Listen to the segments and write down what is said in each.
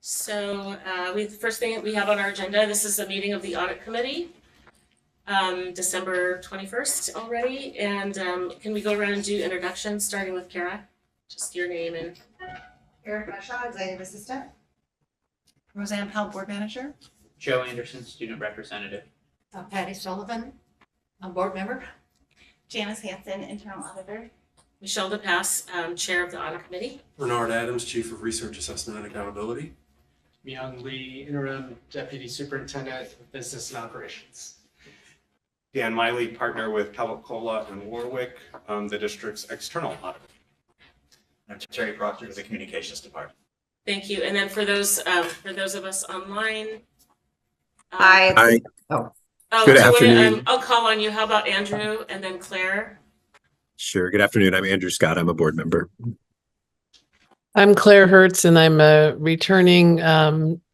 So the first thing that we have on our agenda, this is a meeting of the Audit Committee, December 21st already. And can we go around and do introductions, starting with Kara? Just your name and... Erica Shaw, Executive Assistant. Roseanne Powell, Board Manager. Joe Anderson, Student Representative. Patty Sullivan, a Board Member. Janice Hansen, Internal Auditor. Michelle DePass, Chair of the Audit Committee. Bernard Adams, Chief of Research Assessment and Accountability. Myung Lee, Interim Deputy Superintendent of Business and Operations. Dan Miley, partner with Pelicola and Warwick, the district's external auditor. I'm Terry Proctor with the Communications Department. Thank you. And then for those of us online. Hi. Oh, Good so afternoon. I'll call on you. How about Andrew and then Claire? Sure. Good afternoon. I'm Andrew Scott. I'm a board member. I'm Claire Hertz, and I'm a returning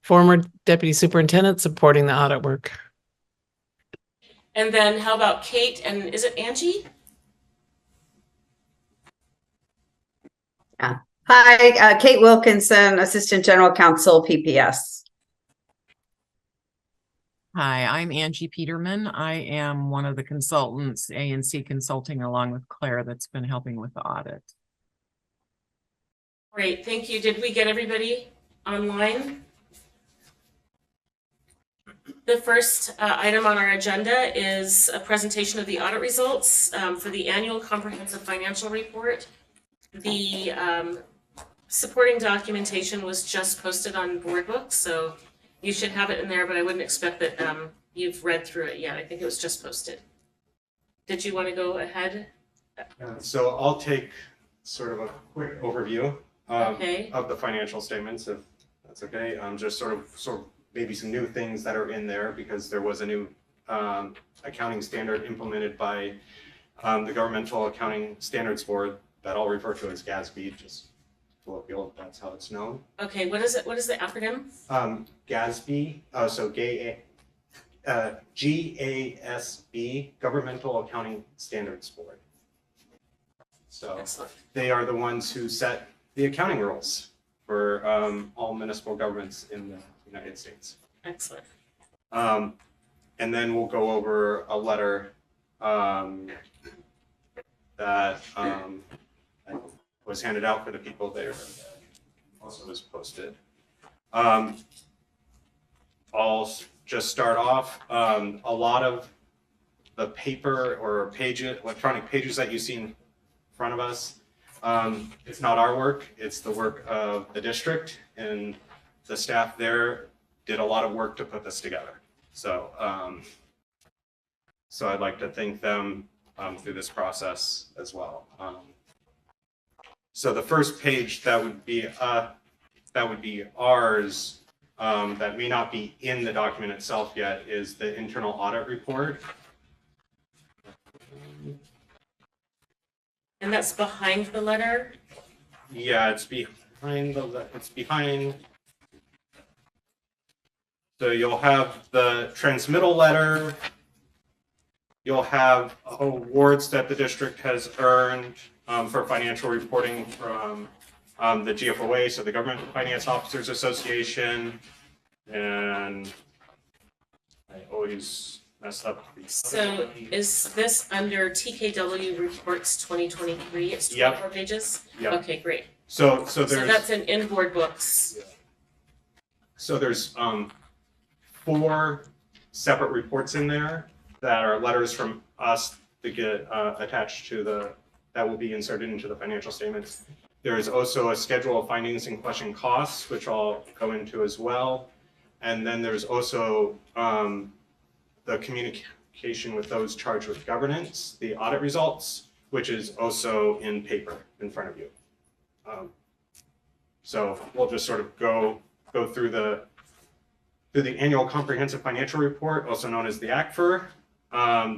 former deputy superintendent supporting the audit work. And then how about Kate and is it Angie? Hi, Kate Wilkinson, Assistant General Counsel, PPS. Hi, I'm Angie Peterman. I am one of the consultants, A&C Consulting, along with Claire, that's been helping with the audit. Great, thank you. Did we get everybody online? The first item on our agenda is a presentation of the audit results for the annual comprehensive financial report. The supporting documentation was just posted on Board Books, so you should have it in there, but I wouldn't expect that you've read through it yet. I think it was just posted. Did you want to go ahead? So I'll take sort of a quick overview Okay. of the financial statements, if that's okay. Just sort of maybe some new things that are in there because there was a new accounting standard implemented by the Governmental Accounting Standards Board that I'll refer to as GASB, just to appeal, that's how it's known. Okay, what is it? What is the acronym? GASB, so GASB, Governmental Accounting Standards Board. So Excellent. they are the ones who set the accounting rules for all municipal governments in the United States. Excellent. And then we'll go over a letter that was handed out for the people there, also was posted. I'll just start off. A lot of the paper or electronic pages that you see in front of us, it's not our work, it's the work of the district, and the staff there did a lot of work to put this together. So, so I'd like to thank them through this process as well. So the first page that would be ours, that may not be in the document itself yet, is the internal audit report. And that's behind the letter? Yeah, it's behind So you'll have the transmittal letter. You'll have awards that the district has earned for financial reporting from the GFOA, so the Government Finance Officers Association, and I always mess up. So is this under TKW Reports 2023? It's 24 pages? Yep. Okay, great. So So there's that's in Board Books. So there's 4 separate reports in there that are letters from us to get attached to that will be inserted into the financial statements. There is also a schedule of findings and question costs, which I'll go into as well. And then there's also the communication with those charged with governance, the audit results, which is also in paper in front of you. So we'll just sort of go through the annual comprehensive financial report, also known as the ACFR,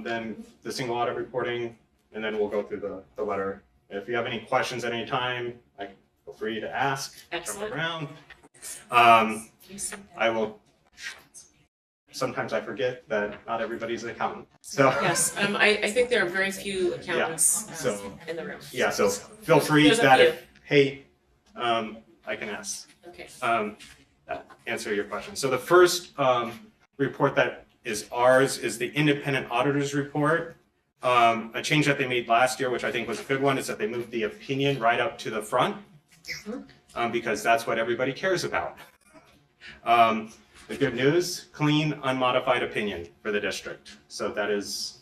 then the single audit reporting, and then we'll go through the letter. If you have any questions at any time, feel free to ask. Excellent. Jump around. I will. Sometimes I forget that not everybody's an accountant. So Yes, I think there are very few accountants so in the room. yeah, so feel free There's a that few. if, hey, I can ask. Okay. answer your question. So the first report that is ours is the independent auditor's report. A change that they made last year, which I think was a good one, is that they moved the opinion right up to the front because that's what everybody cares about. The good news, clean, unmodified opinion for the district. So that is,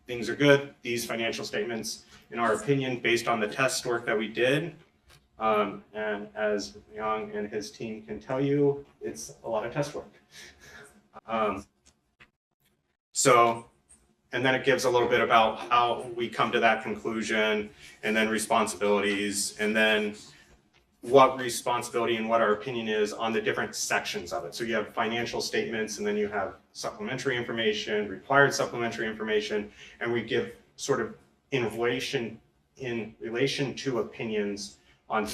things are good. These financial statements, in our opinion, based on the test work that we did, and as Young and his team can tell you, it's a lot of test work. And then it gives a little bit about how we come to that conclusion, and then responsibilities, and then what responsibility and what our opinion is on the different sections of it. So you have financial statements, and then you have supplementary information, required supplementary information, and we give sort of in relation to opinions on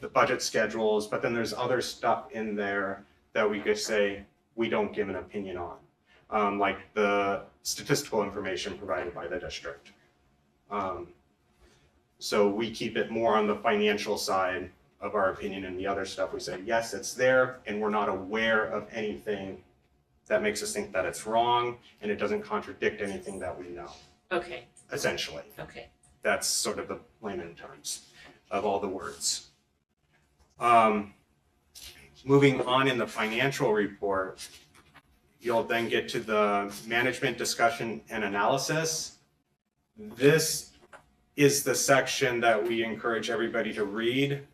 the budget schedules, but then there's other stuff in there that we could say we don't give an opinion on, like the statistical information provided by the district. So we keep it more on the financial side of our opinion, and the other stuff we say, yes, it's there, and we're not aware of anything that makes us think that it's wrong, and it doesn't contradict anything that we know, Okay, essentially. okay. That's sort of the layman terms of all the words. Moving on in the financial report, you'll then get to the management discussion and analysis. This is the section that we encourage everybody to read.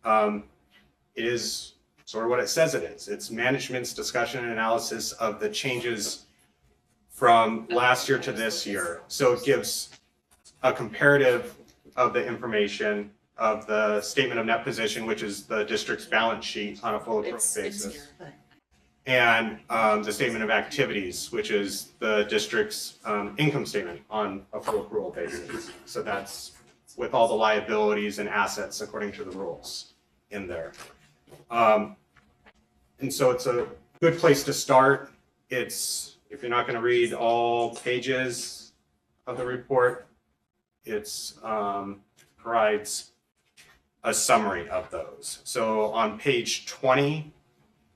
It is sort of what it says it is. It's management's discussion and analysis of the changes from last year to this year. So it gives a comparative of the information of the statement of net position, which is the district's balance sheet on a full accrual It's basis. here. And the statement of activities, which is the district's income statement on a full accrual basis. So that's with all the liabilities and assets according to the rules in there. And so it's a good place to start. It's, if you're not going to read all pages of the report, it's provides a summary of those. So on page 20,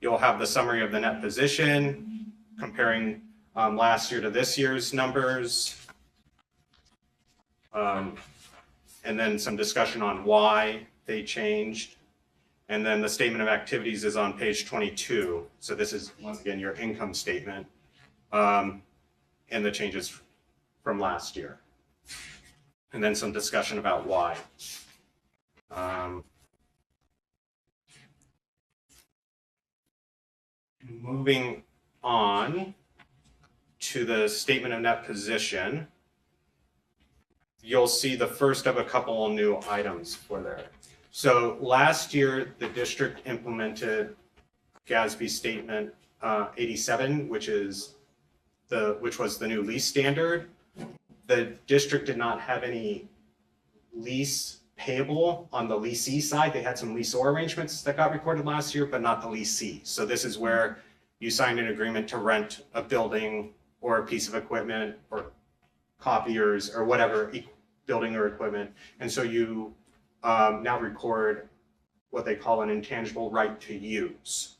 you'll have the summary of the net position, comparing last year to this year's numbers. And then some discussion on why they changed. And then the statement of activities is on page 22. So this is, once again, your income statement and the changes from last year. And then some discussion about why. Moving on to the statement of net position, you'll see the first of a couple new items for there. So last year, the district implemented GASB statement 87, which was the new lease standard. The district did not have any lease payable on the leasee side. They had some leaseor arrangements that got recorded last year, but not the leasee. So this is where you signed an agreement to rent a building or a piece of equipment or copiers or whatever building or equipment. And so you now record what they call an intangible right to use.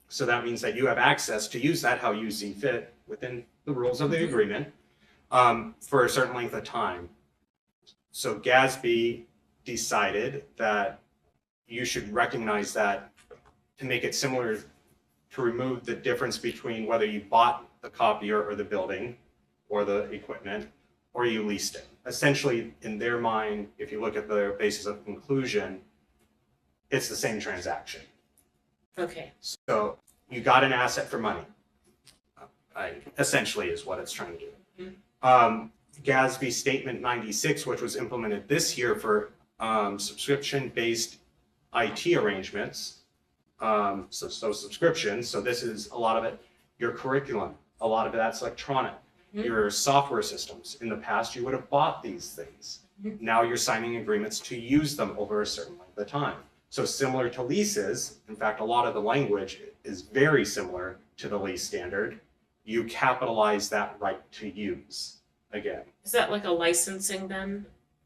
So that means that you have access to use that how you see fit within the rules of the agreement for a certain length of time. So GASB decided that you should recognize that to make it similar, to remove the difference between whether you bought the copier or the building or the equipment or you leased it. Essentially, in their mind, if you look at the basis of conclusion, it's the same transaction. Okay, So you got an asset for money, essentially is what it's trying to do. GASB Statement 96, which was implemented this year for subscription-based IT arrangements, so subscriptions, so this is a lot of it, your curriculum, a lot of that's electronic, your software systems. In the past, you would have bought these things. Now you're signing agreements to use them over a certain length of time. So similar to leases, in fact, a lot of the language is very similar to the lease standard. You capitalize that right to use again. is that like a licensing then?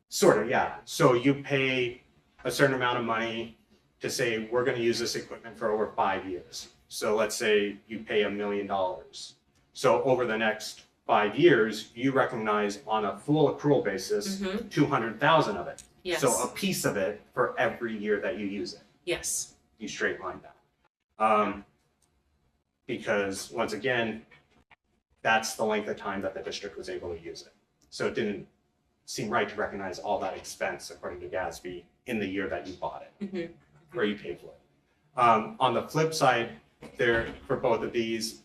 Sort of, yeah. So you pay a certain amount of money to say, we're gonna use this equipment for over 5 years. So let's say you pay $1 million. So over the next 5 years, you recognize on a full accrual basis, Mm-hmm. 200,000 of it. Yes. So a piece of it for every year that you use it. Yes. You straight line that. Because once again, that's the length of time that the district was able to use it. So it didn't seem right to recognize all that expense according to GASB in the year that you bought it, Mm-hmm. or you paid for it. On the flip side, there for both of these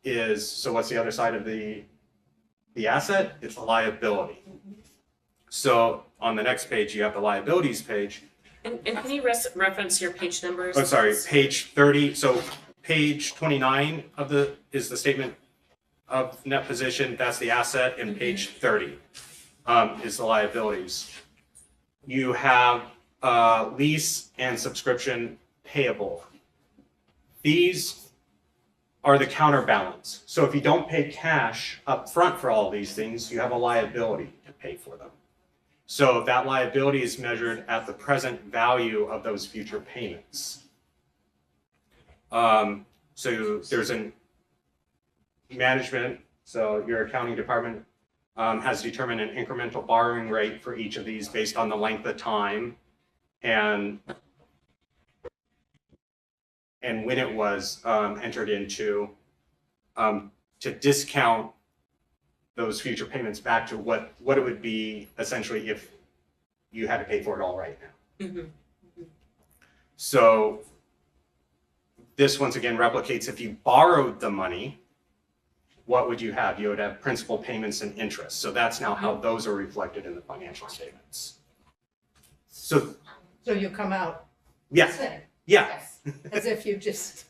is, so what's the other side of the asset? It's the liability. So on the next page, you have the liabilities page. And can you reference your page numbers? Oh, sorry, page 30. So page 29 is the statement of net position. That's the asset, and page 30 is the liabilities. You have lease and subscription payable. These are the counterbalance. So if you don't pay cash up front for all of these things, you have a liability to pay for them. So that liability is measured at the present value of those future payments. So there's an management, so your accounting department has determined an incremental borrowing rate for each of these based on the length of time and when it was entered into, to discount those future payments back to what it would be essentially if you had to pay for it all right now. Mm-hmm. So this once again replicates if you borrowed the money, what would you have? You would have principal payments and interest. So that's now how those are reflected in the financial statements. So So you come out yeah, same, yeah, as if you just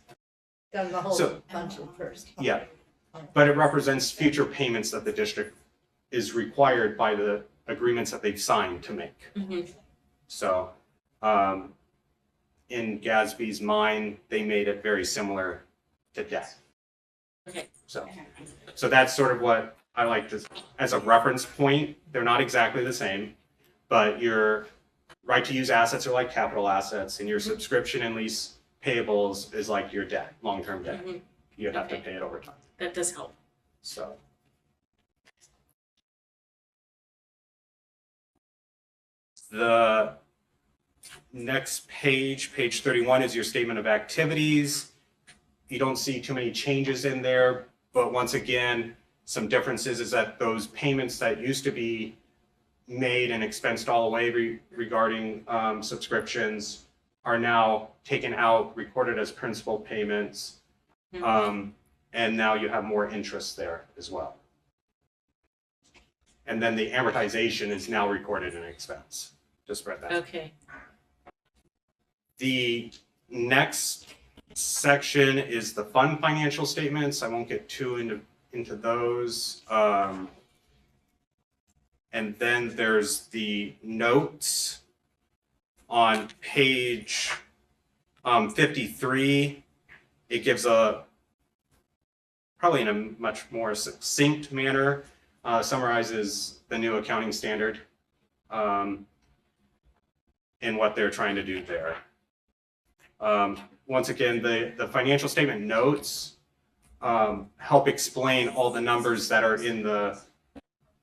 done the whole So- bunch at first. yeah. But it represents future payments that the district is required by the agreements that they've signed to make. Mm-hmm. So in GASB's mind, they made it very similar to debt. Okay. So that's sort of what I like to, as a reference point. They're not exactly the same, but your right to use assets are like capital assets, and your subscription and lease payables is like your debt, long-term debt. Mm-hmm. You have to Okay. pay it over time. That does help. So. The next page, page 31, is your statement of activities. You don't see too many changes in there, but once again, some differences is that those payments that used to be made and expensed all away regarding subscriptions are now taken out, recorded as principal payments. And now you have more interest there as well. And then the amortization is now recorded in expense. Just read that. Okay. The next section is the fund financial statements. I won't get too into those. And then there's the notes on page 53. It gives probably in a much more succinct manner, summarizes the new accounting standard and what they're trying to do there. Once again, the financial statement notes help explain all the numbers that are in the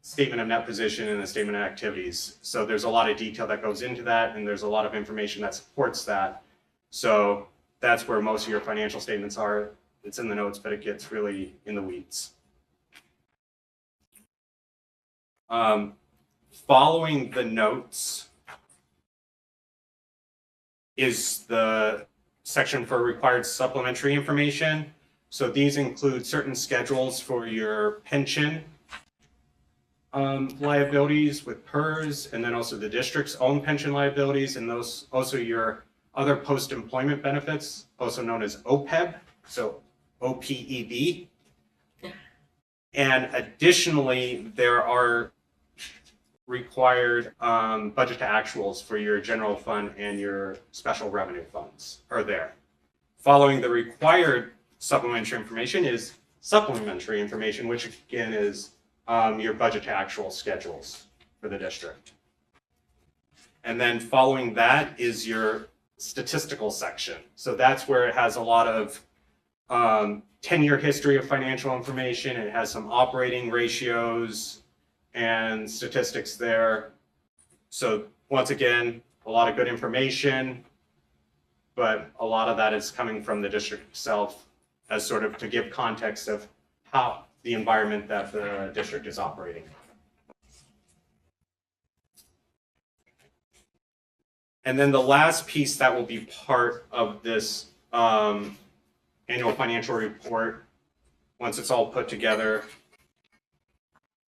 statement of net position and the statement of activities. So there's a lot of detail that goes into that, and there's a lot of information that supports that. So that's where most of your financial statements are. It's in the notes, but it gets really in the weeds. Following the notes is the section for required supplementary information. So these include certain schedules for your pension liabilities with PERS, and then also the district's own pension liabilities, and those also your other post-employment benefits, also known as OPEB, so OPEB. And additionally, there are required budget to actuals for your general fund and your special revenue funds are there. Following the required supplementary information is supplementary information, which again is your budget to actual schedules for the district. And then following that is your statistical section. So that's where it has a lot of 10-year history of financial information. It has some operating ratios and statistics there. So once again, a lot of good information, but a lot of that is coming from the district itself as sort of to give context of how the environment that the district is operating. And then the last piece that will be part of this annual financial report, once it's all put together,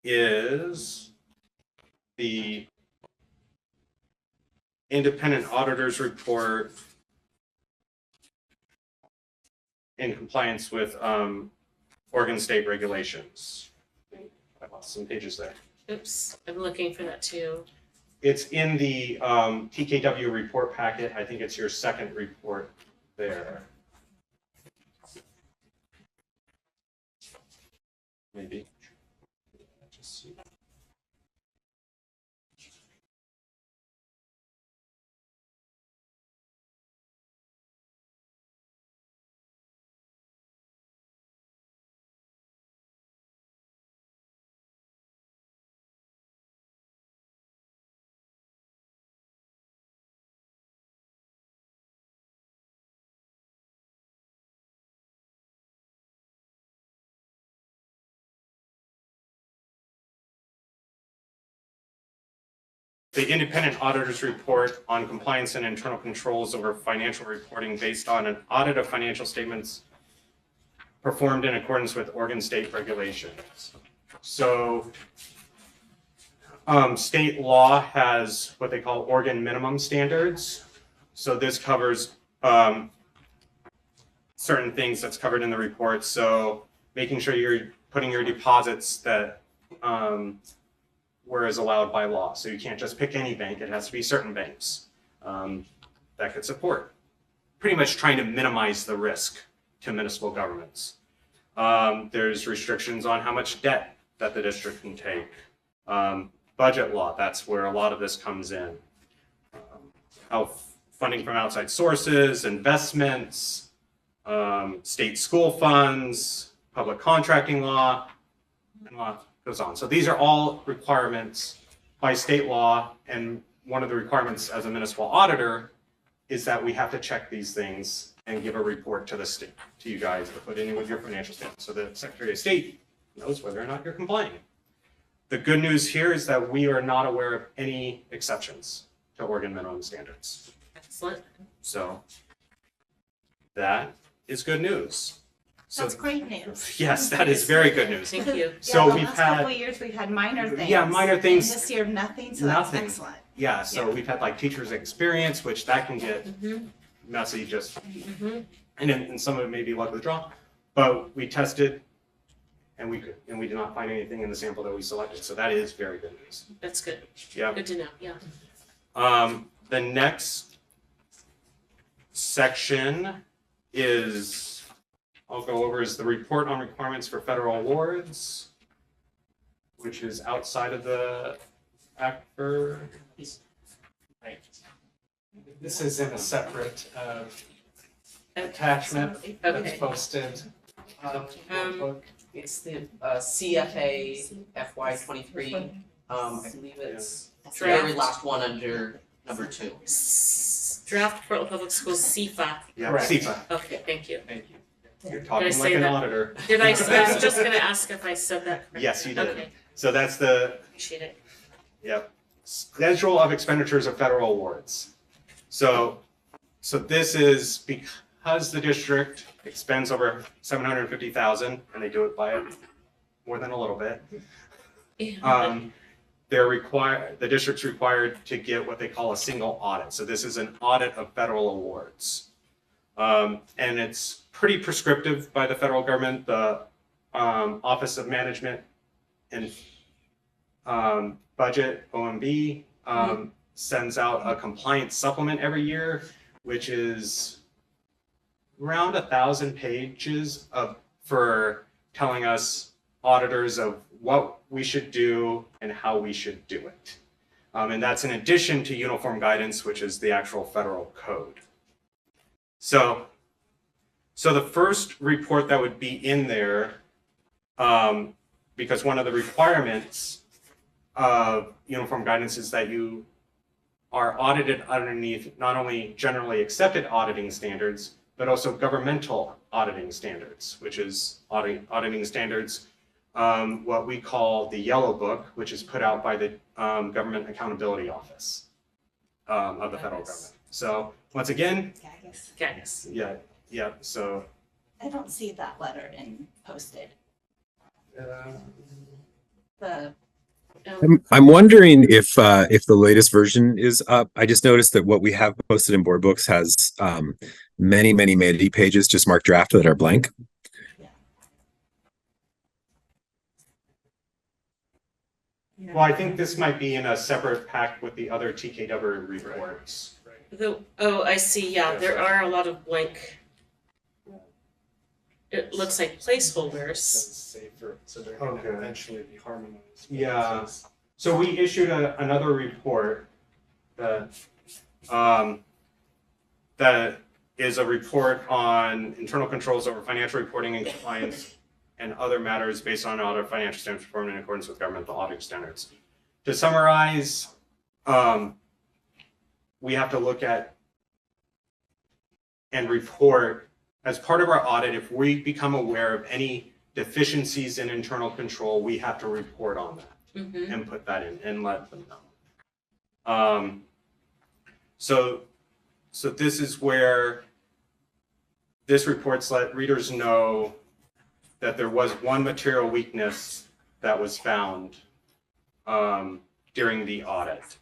is the independent auditor's report in compliance with Oregon state regulations. I lost some pages there. Oops, I'm looking for that too. It's in the TKW report packet. I think it's your second report there. Maybe. Just see. The independent auditor's report on compliance and internal controls over financial reporting based on an audit of financial statements performed in accordance with Oregon state regulations. So state law has what they call Oregon minimum standards. So this covers certain things that's covered in the report. So making sure you're putting your deposits that whereas allowed by law. So you can't just pick any bank, it has to be certain banks that could support. Pretty much trying to minimize the risk to municipal governments. There's restrictions on how much debt that the district can take. Budget law, that's where a lot of this comes in. How funding from outside sources, investments, state school funds, public contracting law, and law goes on. So these are all requirements by state law, and one of the requirements as a municipal auditor is that we have to check these things and give a report to the state, to you guys, to put in with your financial statement. So the Secretary of State knows whether or not you're complying. The good news here is that we are not aware of any exceptions to Oregon minimum standards. Excellent. So that is good news. So, That's great news. yes, that is very good news. Thank you. So Yeah, the we've last had, couple of years, we've had minor things. Yeah, minor things. And this year, nothing, so Nothing. that's excellent. yeah, so Yeah. we've had like teachers' experience, which that can get messy just, and then some of it may be luck of the draw, but we tested and we did not find anything in the sample that we selected. So that is very good news. That's good. Yeah. Good to know, yeah. The next section is, I'll go over, is the report on requirements for federal awards, which is outside of the ACFR. Right. This is in a separate attachment that's Okay. posted. Book. It's the CFA FY23. I believe it's the very last one under number 2. Draft Portland Public Schools CFA. Yeah, Correct. CFA. Okay, thank you. Thank you. You're Did I talking say like an that? auditor. Did I was just gonna ask if I said that correctly. Yes, you did. Okay, So that's the, appreciate it. yep, schedule of expenditures of federal awards. So this is because the district expends over $750,000, and they do it by more than a little bit. The district's required to get what they call a single audit. So this is an audit of federal awards. And it's pretty prescriptive by the federal government. The Office of Management and Budget, OMB, sends out a compliance supplement every year, which is around 1,000 pages for telling us auditors of what we should do and how we should do it. And that's in addition to uniform guidance, which is the actual federal code. So the first report that would be in there, because one of the requirements of uniform guidance is that you are audited underneath not only generally accepted auditing standards, but also governmental auditing standards, which is auditing standards, what we call the Yellow Book, which is put out by the Government Accountability Office of the federal government. So once again, Yes. yeah, so. I don't see that letter posted. The I'm wondering if the latest version is up. I just noticed that what we have posted in board books has many pages just marked draft that are blank. Well, I think this might be in a separate pack with the other TKW reports. Oh, I see, yeah, there are a lot of blank. It looks like placeholders. Safer, so they're going Okay. to eventually be harmonized. Yeah. So we issued another report that that is a report on internal controls over financial reporting and compliance and other matters based on audit financial standards performed in accordance with governmental auditing standards. To summarize, we have to look at and report as part of our audit. If we become aware of any deficiencies in internal control, we have to report on that and put that in and let them know. So this is where this reports let readers know that there was one material weakness that was found during the audit.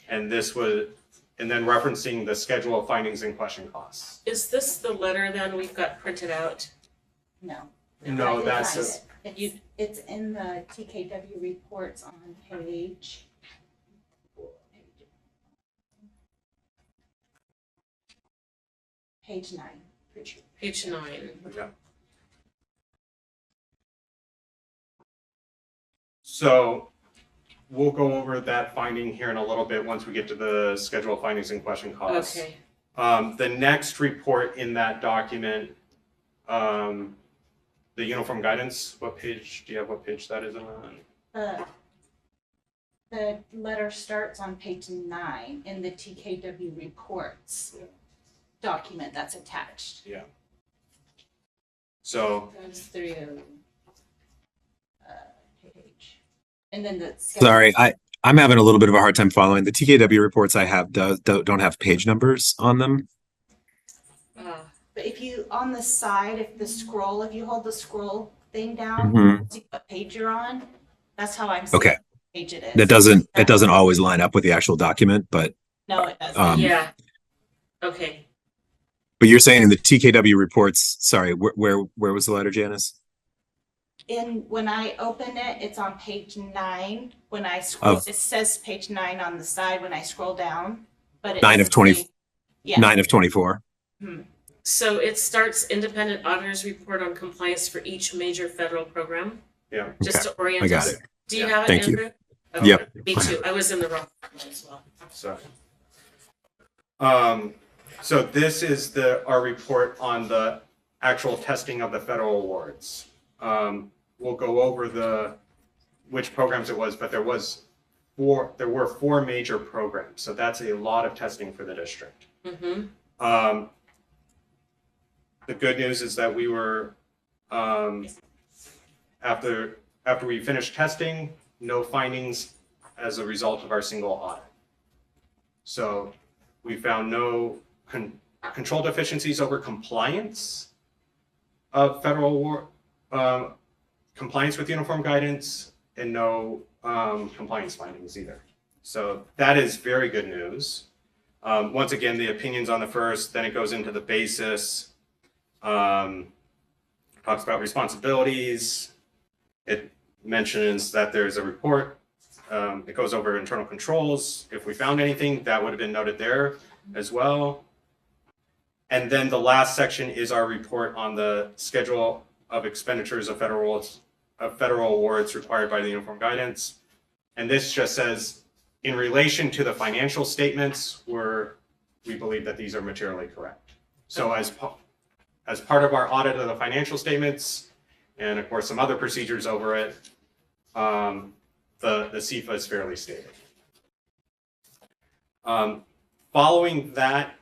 And then referencing the schedule of findings and question costs. Is this the letter then we've got printed out? No. No, I did that's find it. It's in the TKW reports on page. Page 9. Page 9. Yeah. So we'll go over that finding here in a little bit once we get to the schedule of findings and question costs. Okay. The next report in that document, the uniform guidance, what page, do you have what page that is on? The letter starts on page 9 in the TKW reports document that's attached. Yeah. So. Goes through page. And then the. Sorry, I'm having a little bit of a hard time following. The TKW reports I have don't have page numbers on them. But if you, on the side, if you hold the scroll thing down, see what page you're on, that's how I'm seeing Okay. what page it is. It doesn't always line up with the actual document, but No, it doesn't. Yeah. Okay. but you're saying in the TKW reports, sorry, where was the letter, Janice? When I open it, it's on page 9. When I scroll, it says page 9 on the side when I scroll down, but it 9 of 20. Yeah. 9 of 24. So it starts independent auditors report on compliance for each major federal program. Yeah. Just to orient I got us. it. Do you have it, Thank you. Andrew? Okay. Yep. Me too. I was in the wrong one as well. So this is our report on the actual testing of the federal awards. We'll go over which programs it was, but there were 4 major programs. So that's a lot of testing for the district. The good news is that we were, after we finished testing, no findings as a result of our single audit. So we found no control deficiencies over compliance of federal award, compliance with uniform guidance, and no compliance findings either. So that is very good news. Once again, the opinions on the first, then it goes into the basis, talks about responsibilities. It mentions that there's a report. It goes over internal controls. If we found anything, that would have been noted there as well. And then the last section is our report on the schedule of expenditures of federal awards required by the uniform guidance. And this just says, in relation to the financial statements, we believe that these are materially correct. So as part of our audit of the financial statements, and of course some other procedures over it, the CFA is fairly stable. Following that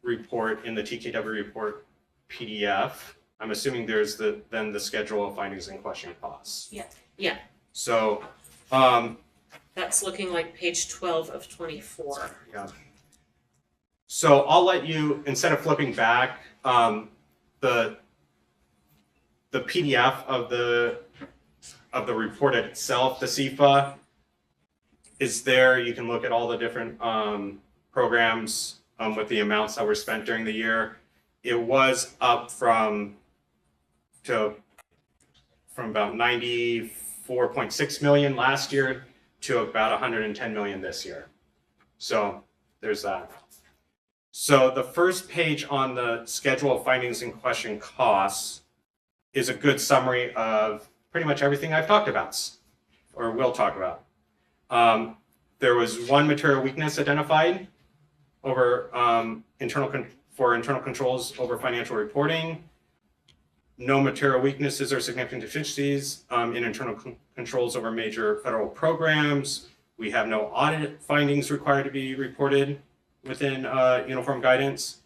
report in the TKW report PDF, I'm assuming there's then the schedule of findings and question costs. Yeah. So, That's looking like page 12 of 24. yeah. So I'll let you, instead of flipping back, the PDF of the report itself, the CFA, is there. You can look at all the different programs with the amounts that were spent during the year. It was up from about 94.6 million last year to about 110 million this year. So there's that. So the first page on the schedule of findings and question costs is a good summary of pretty much everything I've talked about or will talk about. There was one material weakness identified over internal controls over financial reporting. No material weaknesses or significant deficiencies in internal controls over major federal programs. We have no audit findings required to be reported within uniform guidance.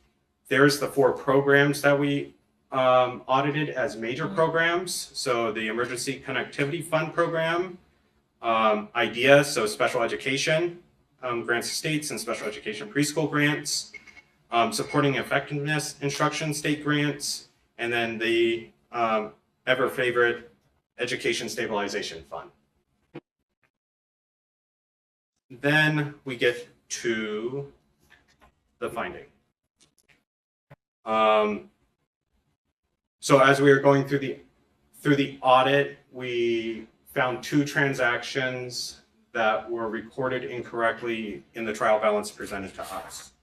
There's the 4 programs that we audited as major programs. So the Emergency Connectivity Fund program, IDEA, so special education grants to states and special education preschool grants, supporting effectiveness instruction state grants, and then the ever favorite Education Stabilization Fund. Then we get to the finding. So as we were going through the audit, we found 2 transactions that were recorded incorrectly in the trial balance presented to us.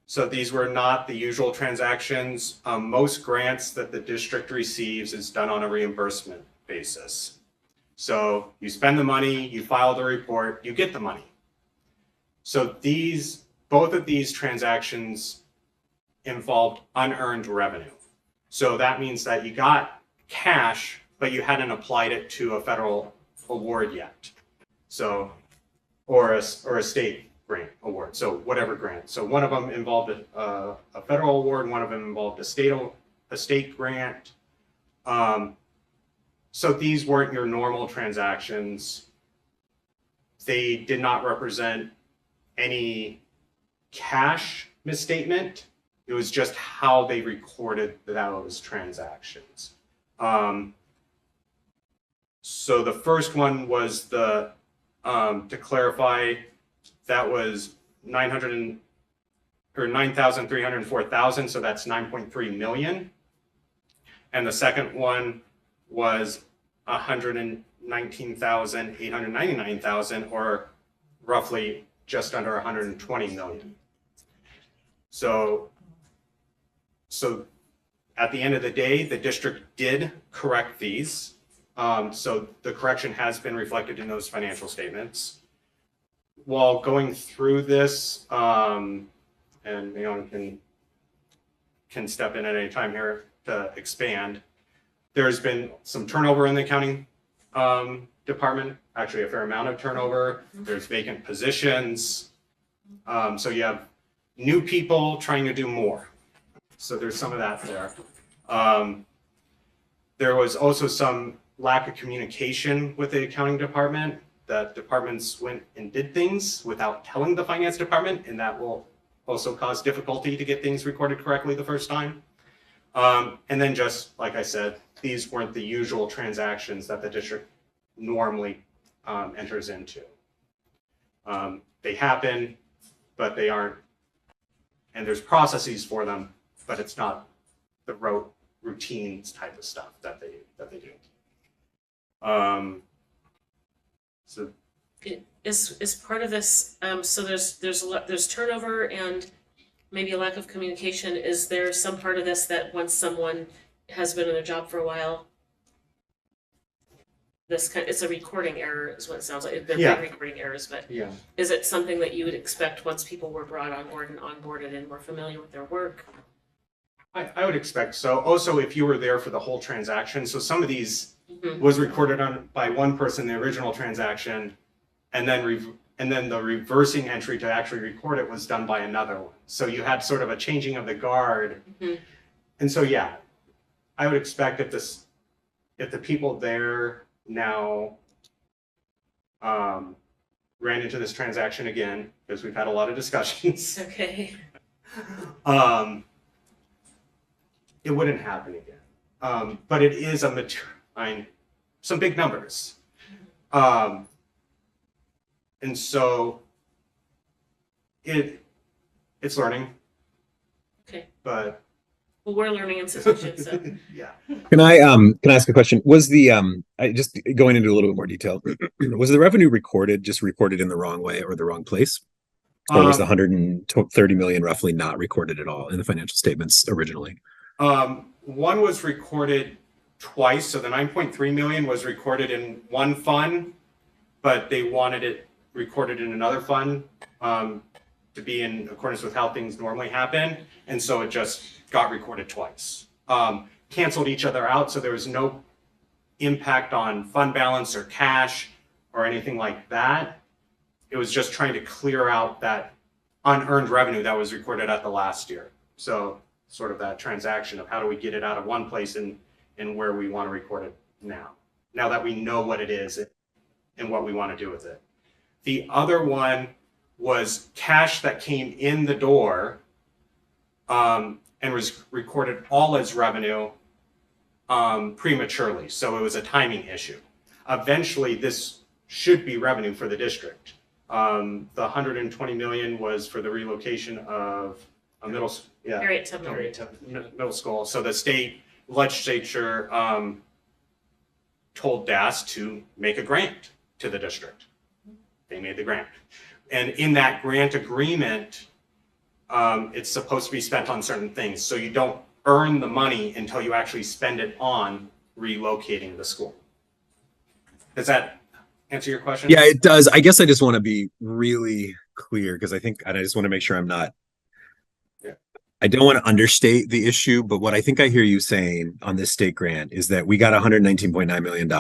So these were not the usual transactions. Most grants that the district receives is done on a reimbursement basis. So you spend the money, you file the report, you get the money. So both of these transactions involved unearned revenue. So that means that you got cash, but you hadn't applied it to a federal award yet. So, or a state grant award. So whatever grant. So one of them involved a federal award, one of them involved a state grant. So these weren't your normal transactions. They did not represent any cash misstatement. It was just how they recorded those transactions. So the first one was to clarify, that was 9,304,000, so that's 9.3 million. And the second one was 119,899,000, or roughly just under 120 million. So at the end of the day, the district did correct these. So the correction has been reflected in those financial statements. While going through this, and Leon can step in at any time here to expand, there's been some turnover in the accounting department, actually a fair amount of turnover. There's vacant positions. So you have new people trying to do more. So there's some of that there. There was also some lack of communication with the accounting department, that departments went and did things without telling the finance department, and that will also cause difficulty to get things recorded correctly the first time. And then just like I said, these weren't the usual transactions that the district normally enters into. They happen, but they aren't, and there's processes for them, but it's not the routines type of stuff that they do. So is part of this, so there's turnover and maybe a lack of communication. Is there some part of this that once someone has been in a job for a while, it's a recording error is what it sounds like. They're Yeah. big recording errors, but Yeah. is it something that you would expect once people were brought on board and onboarded and were familiar with their work? I would expect so. Also, if you were there for the whole transaction, so some of these Mhm. was recorded on by one person, the original transaction, and then the reversing entry to actually record it was done by another one. So you had sort of a changing of the guard. Mhm. And so, yeah, I would expect if the people there now ran into this transaction again, because we've had a lot of discussions, Okay. it wouldn't happen again. But it is some big numbers. And so it's learning. Okay. But Well, we're learning institution, so. yeah. Can I ask a question? Was the I just going into a little bit more detail, was the revenue just reported in the wrong way or the wrong place? Or was the 130 million roughly not recorded at all in the financial statements originally? One was recorded twice, so the 9.3 million was recorded in one fund, but they wanted it recorded in another fund to be in accordance with how things normally happen, and so it just got recorded twice. Canceled each other out, so there was no impact on fund balance or cash or anything like that. It was just trying to clear out that unearned revenue that was recorded at the last year. So sort of that transaction of how do we get it out of one place and where we want to record it now that we know what it is and what we want to do with it. The other one was cash that came in the door and was recorded all as revenue prematurely. So it was a timing issue. Eventually, this should be revenue for the district. The 120 million was for the relocation of a middle school. So the state legislature told DAS to make a grant to the district. They made the grant. And in that grant agreement, it's supposed to be spent on certain things. So you don't earn the money until you actually spend it on relocating the school. Does that answer your question? Yeah, it does. I guess I just want to be really clear because I just want to make sure I don't want to understate the issue, but what I think I hear you saying on this state grant is that we got $119.9 million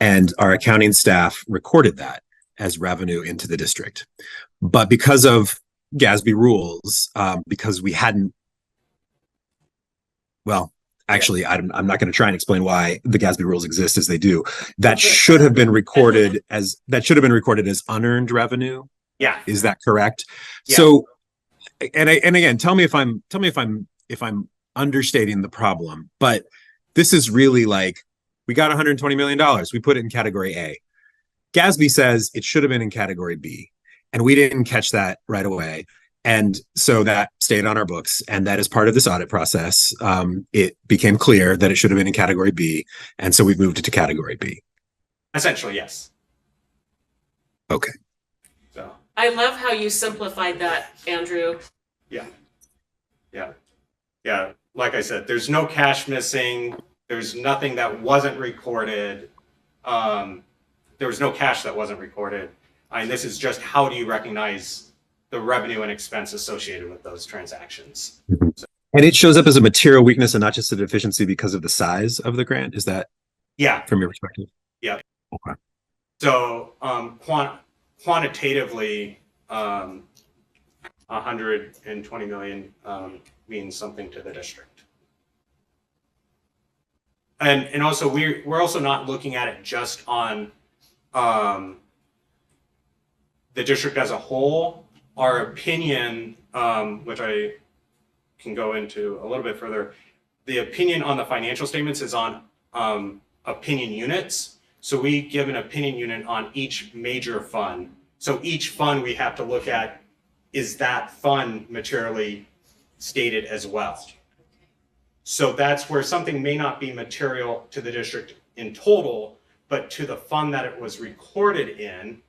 and our accounting staff recorded that as revenue into the district. But because of GASB rules, because we hadn't, actually, I'm not going to try and explain why the GASB rules exist as they do. That should have been recorded as unearned revenue. Yeah. Is that correct? Yeah. So, and again, tell me if I'm understating the problem, but this is really like, we got $120 million. We put it in category A. GASB says it should have been in category B, and we didn't catch that right away. And so that stayed on our books. And that is part of this audit process. It became clear that it should have been in category B. And so we've moved it to category B. Essentially, yes. Okay. So. I love how you simplified that, Andrew. Yeah. Like I said, there's no cash missing. There's nothing that wasn't recorded. There was no cash that wasn't recorded. And this is just how do you recognize the revenue and expense associated with those transactions. So, and it shows up as a material weakness and not just a deficiency because of the size of the grant. Is that from your perspective? Yeah. Okay. So quantitatively, 120 million means something to the district. And also we're also not looking at it just on the district as a whole. Our opinion, which I can go into a little bit further, the opinion on the financial statements is on opinion units. So we give an opinion unit on each major fund. So each fund we have to look at, is that fund materially stated as well? So that's where something may not be material to the district in total, but to the fund that it was recorded in,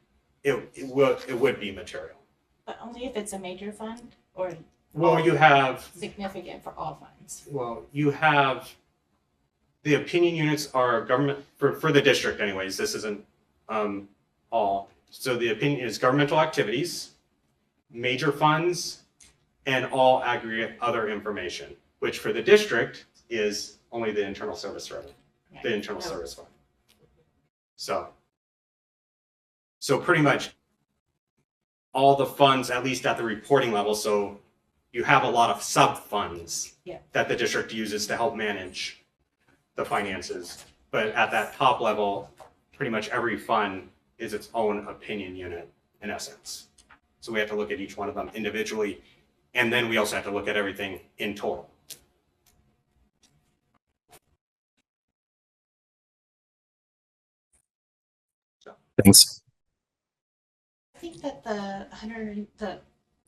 it would be material. But only if it's a major fund or Well, you have significant for all funds. Well, you have the opinion units are government, for the district anyways, this isn't all. So the opinion is governmental activities, major funds, and all aggregate other information, which for the district is only the internal service revenue, the internal service fund. So pretty much all the funds, at least at the reporting level, so you have a lot of sub-funds that the district uses to help manage the finances. But at that top level, pretty much every fund is its own opinion unit in essence. So we have to look at each one of them individually, and then we also have to look at everything in total. Thanks. I think that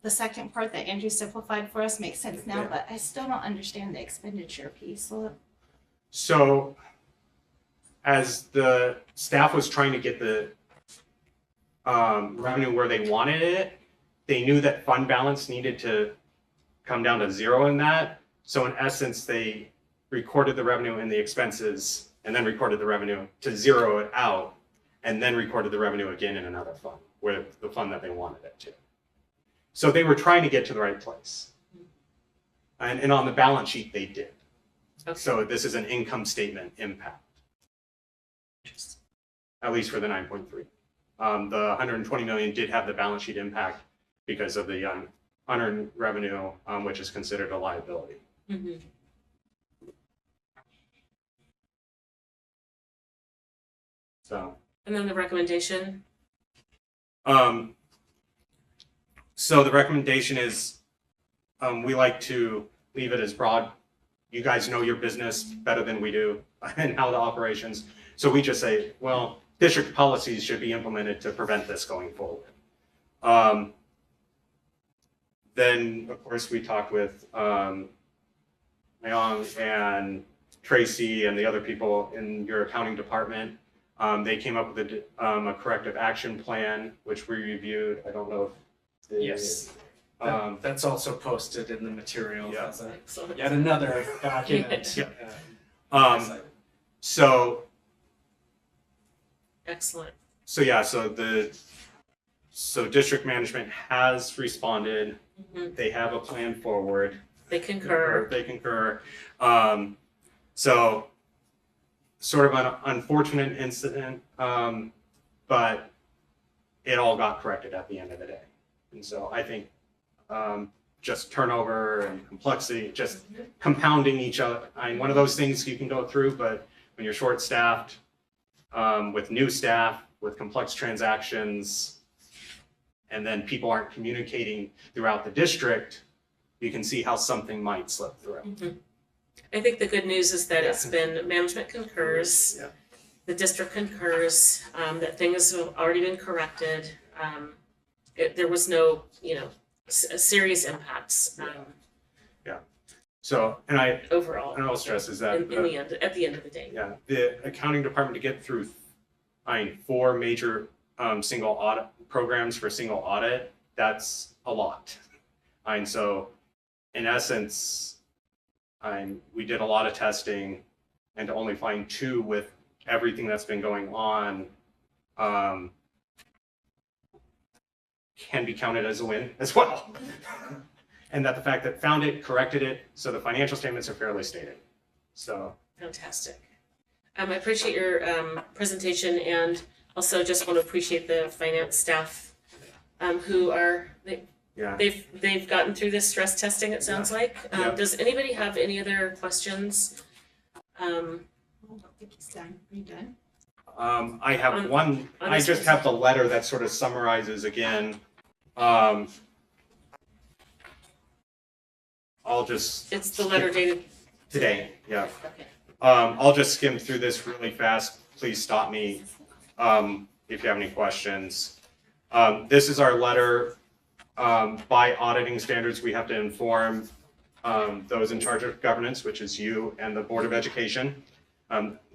the second part that Andrew simplified for us makes sense now, but I still don't understand the expenditure piece. So as the staff was trying to get the revenue where they wanted it, they knew that fund balance needed to come down to zero in that. So in essence, they recorded the revenue and the expenses and then recorded the revenue to zero it out and then recorded the revenue again in another fund, where the fund that they wanted it to. So they were trying to get to the right place. And on the balance sheet, they did. Okay. So this is an income statement impact, at least for the 9.3. The 120 million did have the balance sheet impact because of the unearned revenue, which is considered a liability. Mm-hmm. So. And then the recommendation. So the recommendation is, we like to leave it as broad. You guys know your business better than we do and how the operations. So we just say, well, district policies should be implemented to prevent this going forward. Then, of course, we talked with Myong and Tracy and the other people in your accounting department. They came up with a corrective action plan, which we reviewed. I don't know if Yes. That's also posted in the material Yeah. as yet another document. Yeah. So Excellent. So yeah, so district management has responded. Mm-hmm. They have a plan forward. They concur. They concur. So sort of an unfortunate incident, but it all got corrected at the end of the day. And so I think just turnover and complexity, just compounding each other. I mean, one of those things you can go through, but when you're short-staffed, with new staff, with complex transactions, and then people aren't communicating throughout the district, you can see how something might slip through. Mm-hmm. I think the good news is that it's been, management concurs, the district concurs, that things have already been corrected. There was no, serious impacts. So, and overall, I'll stress is that in the end, at the end of the day. Yeah, the accounting department to get through, 4 major single audit programs for single audit, that's a lot. And so, in essence, we did a lot of testing, and to only find 2 with everything that's been going on can be counted as a win as well. And that the fact that found it, corrected it, so the financial statements are fairly stated. So Fantastic. I appreciate your presentation, and also just want to appreciate the finance staff who are they've gotten through this stress testing, it sounds like. Does anybody have any other questions? Are you done? I have one. I just have the letter that sort of summarizes again. I'll just. It's the letter dated today. Yeah. Okay. I'll just skim through this really fast. Please stop me if you have any questions. This is our letter. By auditing standards, we have to inform those in charge of governance, which is you and the Board of Education,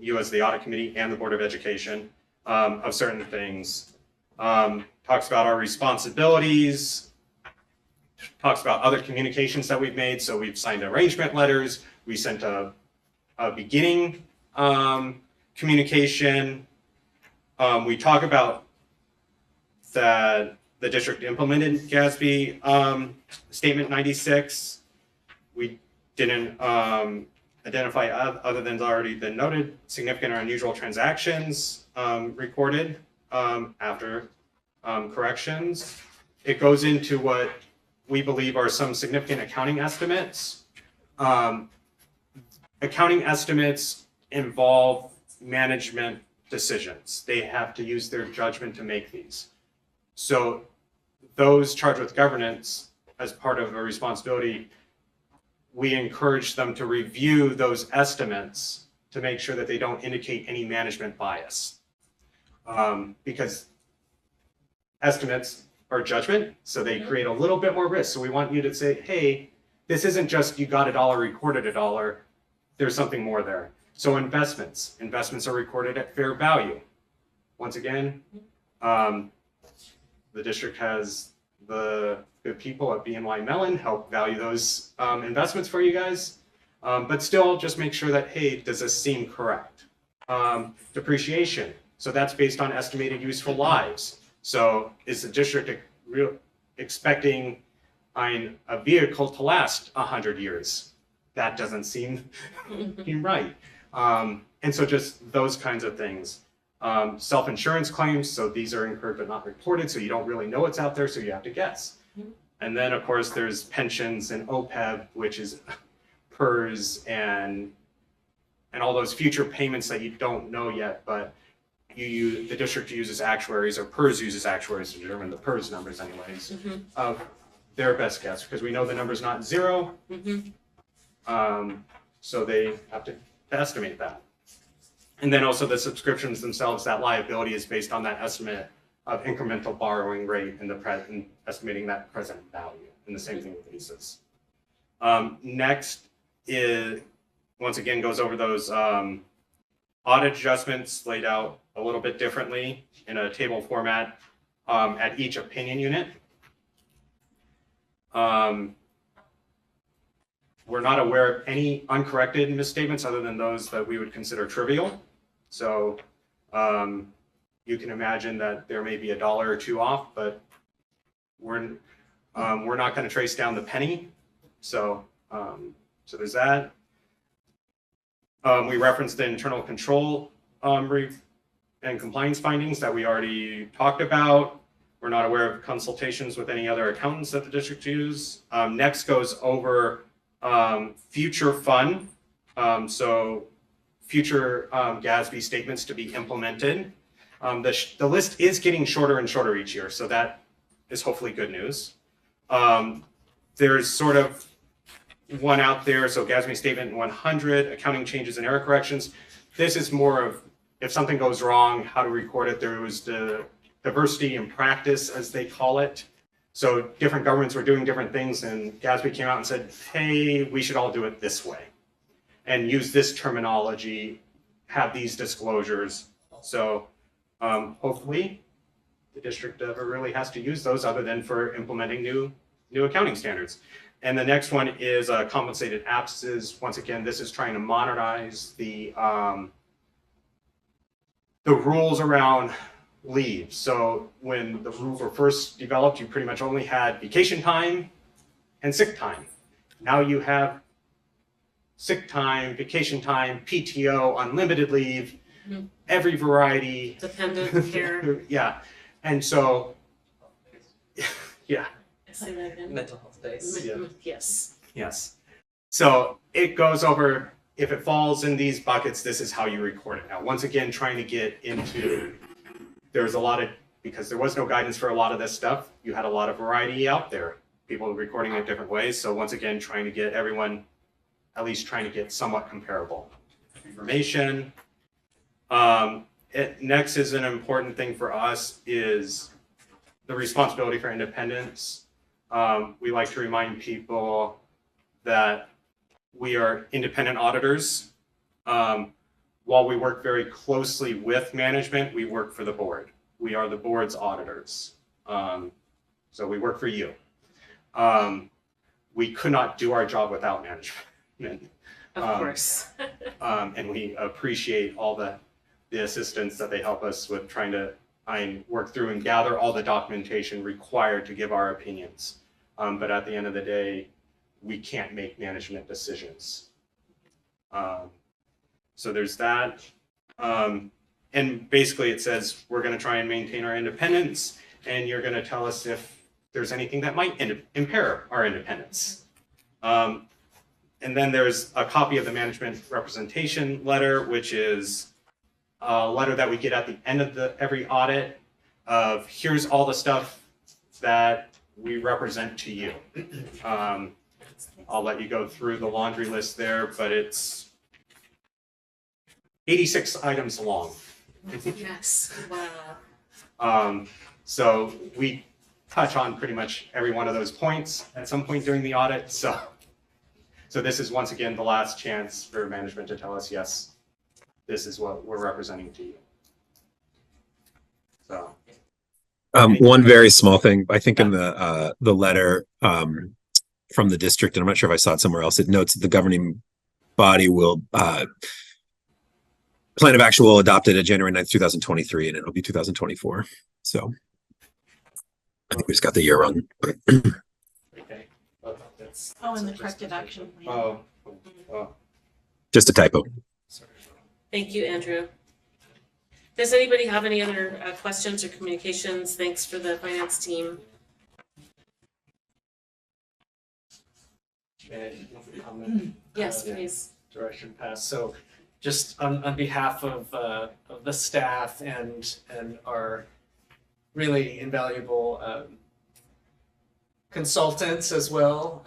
you as the Audit Committee and the Board of Education, of certain things. Talks about our responsibilities, talks about other communications that we've made. So we've signed arrangement letters. We sent a beginning Communication, we talk about that the district implemented GASB Statement 96. We didn't identify, other than already been noted, significant or unusual transactions recorded after corrections. It goes into what we believe are some significant accounting estimates. Accounting estimates involve management decisions. They have to use their judgment to make these. So those charged with governance, as part of a responsibility, we encourage them to review those estimates to make sure that they don't indicate any management bias. Because estimates are judgment, so they create a little bit more risk. So we want you to say, hey, this isn't just you got $1, recorded $1. There's something more there. So investments are recorded at fair value. Once again, the district has the good people at BNY Mellon help value those investments for you guys. But still just make sure that, hey, does this seem correct? Depreciation, so that's based on estimated useful lives. So is the district expecting a vehicle to last 100 years? That doesn't seem right. And so just those kinds of things. Self-insurance claims, so these are incurred but not reported, so you don't really know what's out there, so you have to guess. And then, of course, there's pensions and OPEB, which is PERS and all those future payments that you don't know yet, but the district uses actuaries, or PERS uses actuaries to determine the PERS numbers anyways, of their best guess, because we know the number's not zero. So they have to estimate that. And then also the subscriptions themselves, that liability is based on that estimate of incremental borrowing rate and estimating that present value. And the same thing with leases. Next is, once again, goes over those audit adjustments laid out a little bit differently in a table format at each opinion unit. We're not aware of any uncorrected misstatements other than those that we would consider trivial. So you can imagine that there may be $1 or $2 off, but we're not going to trace down the penny. So so there's that. We referenced the internal control and compliance findings that we already talked about. We're not aware of consultations with any other accountants that the district use. Next goes over future fund. So future GASB statements to be implemented. The list is getting shorter and shorter each year, so that is hopefully good news. There's sort of one out there, so GASB statement 100, accounting changes and error corrections. This is more of if something goes wrong, how to record it. There was the diversity in practice, as they call it. So different governments were doing different things, and GASB came out and said, hey, we should all do it this way and use this terminology, have these disclosures. So hopefully the district never really has to use those other than for implementing new accounting standards. And the next one is compensated absences. Once again, this is trying to modernize the rules around leave. So when the rules were first developed, you pretty much only had vacation time and sick time. Now you have sick time, vacation time, PTO, unlimited leave, every variety. Dependent care. Yeah. And so, yeah. Say that again. Mental health days. Yes. Yes. So it goes over, if it falls in these buckets, this is how you record it. Now, once again, trying to get into, there's a lot of, because there was no guidance for a lot of this stuff, you had a lot of variety out there, people recording it different ways. So once again, trying to get everyone, at least trying to get somewhat comparable information. Next is an important thing for us is the responsibility for independence. We like to remind people that we are independent auditors. While we work very closely with management, we work for the board. We are the board's auditors. So we work for you. We could not do our job without management. Of course. And we appreciate all the assistance that they help us with trying to work through and gather all the documentation required to give our opinions. But at the end of the day, we can't make management decisions. So there's that. And basically it says we're going to try and maintain our independence, and you're going to tell us if there's anything that might impair our independence. And then there's a copy of the management representation letter, which is a letter that we get at the end of every audit of here's all the stuff that we represent to you. I'll let you go through the laundry list there, but it's 86 items long. Yes, wow. So we touch on pretty much every one of those points at some point during the audit. So this is once again the last chance for management to tell us, yes, this is what we're representing to you. So. One very small thing, I think in the letter from the district, and I'm not sure if I saw it somewhere else, it notes that the governing body will plan of action will adopt it at January 9th, 2023, and it'll be 2024. So I think we just got the year wrong. Okay. Oh, and the corrective action plan. Just a typo. Thank you, Andrew. Does anybody have any other questions or communications? Thanks for the finance team. Comment? Yes, please. Direction pass. So just on behalf of the staff and our really invaluable consultants as well,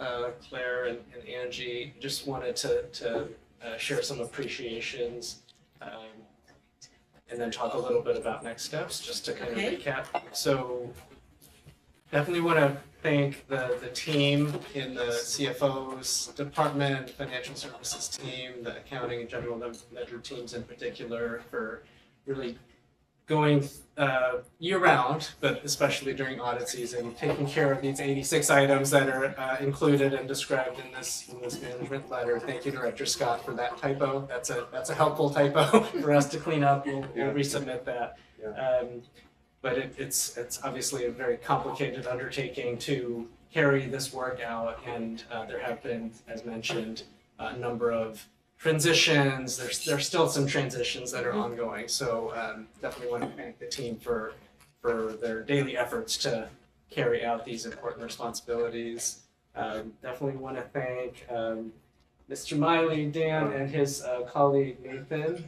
Claire and Angie, just wanted to share some appreciations and then talk a little bit about next steps, just to kind of recap. So definitely want to thank the team in the CFO's department, financial services team, the accounting and general ledger teams in particular, for really going year round, but especially during audit season, taking care of these 86 items that are included and described in this management letter. Thank you, Director Scott, for that typo. That's a helpful typo for us to clean up. We'll resubmit that. But it's obviously a very complicated undertaking to carry this work out, and there have been, as mentioned, a number of transitions. There's still some transitions that are ongoing. So definitely want to thank the team for their daily efforts to carry out these important responsibilities. Definitely want to thank Mr. Miley, Dan, and his colleague Nathan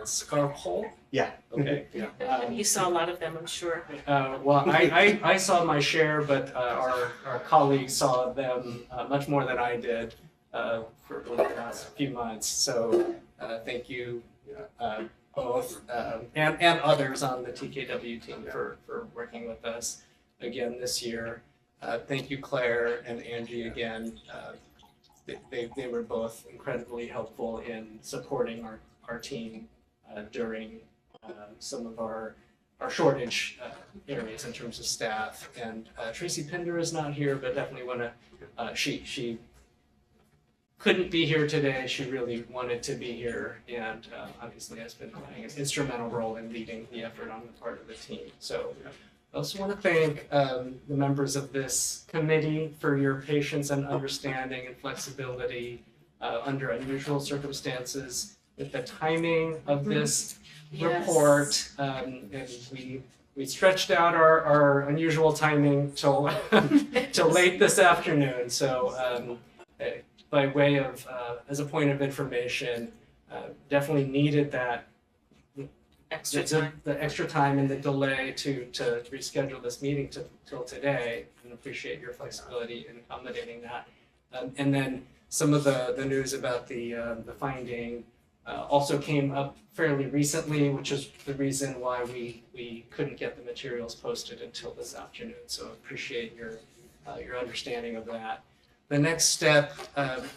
Scarpole. Yeah. Okay. Yeah. You saw a lot of them, I'm sure. Well, I saw my share, but our colleagues saw them much more than I did for the last few months. So thank you both and others on the TKW team for working with us again this year. Thank you, Claire and Angie, again. They were both incredibly helpful in supporting our team during some of our shortage areas in terms of staff. And Tracy Pinder is not here, but definitely want to, she couldn't be here today. She really wanted to be here, and obviously has been playing an instrumental role in leading the effort on the part of the team. So I also want to thank the members of this committee for your patience and understanding and flexibility under unusual circumstances with the timing of this report. And we stretched out our unusual timing till till late this afternoon. So by way of as a point of information, definitely needed that the extra time and the delay to reschedule this meeting till today, and appreciate your flexibility in accommodating that. And then some of the news about the finding also came up fairly recently, which is the reason why we couldn't get the materials posted until this afternoon. So appreciate your understanding of that. The next step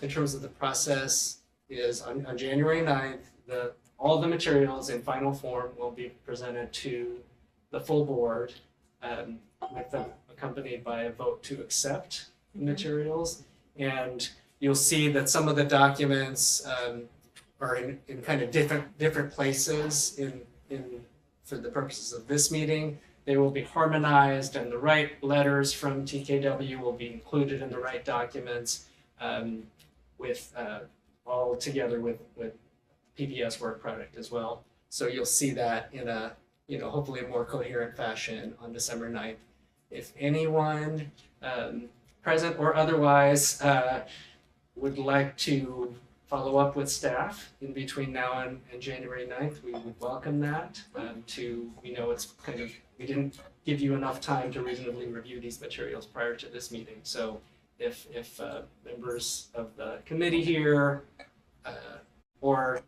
in terms of the process is on January 9th, all the materials in final form will be presented to the full board, with them accompanied by a vote to accept the materials. And you'll see that some of the documents are in kind of different places for the purposes of this meeting. They will be harmonized, and the right letters from TKW will be included in the right documents with all together with PPS work product as well. So you'll see that in a, hopefully a more coherent fashion on December 9th. If anyone present or otherwise would like to follow up with staff in between now and January 9th, we would welcome that. We know it's we didn't give you enough time to reasonably review these materials prior to this meeting. So if members of the committee here or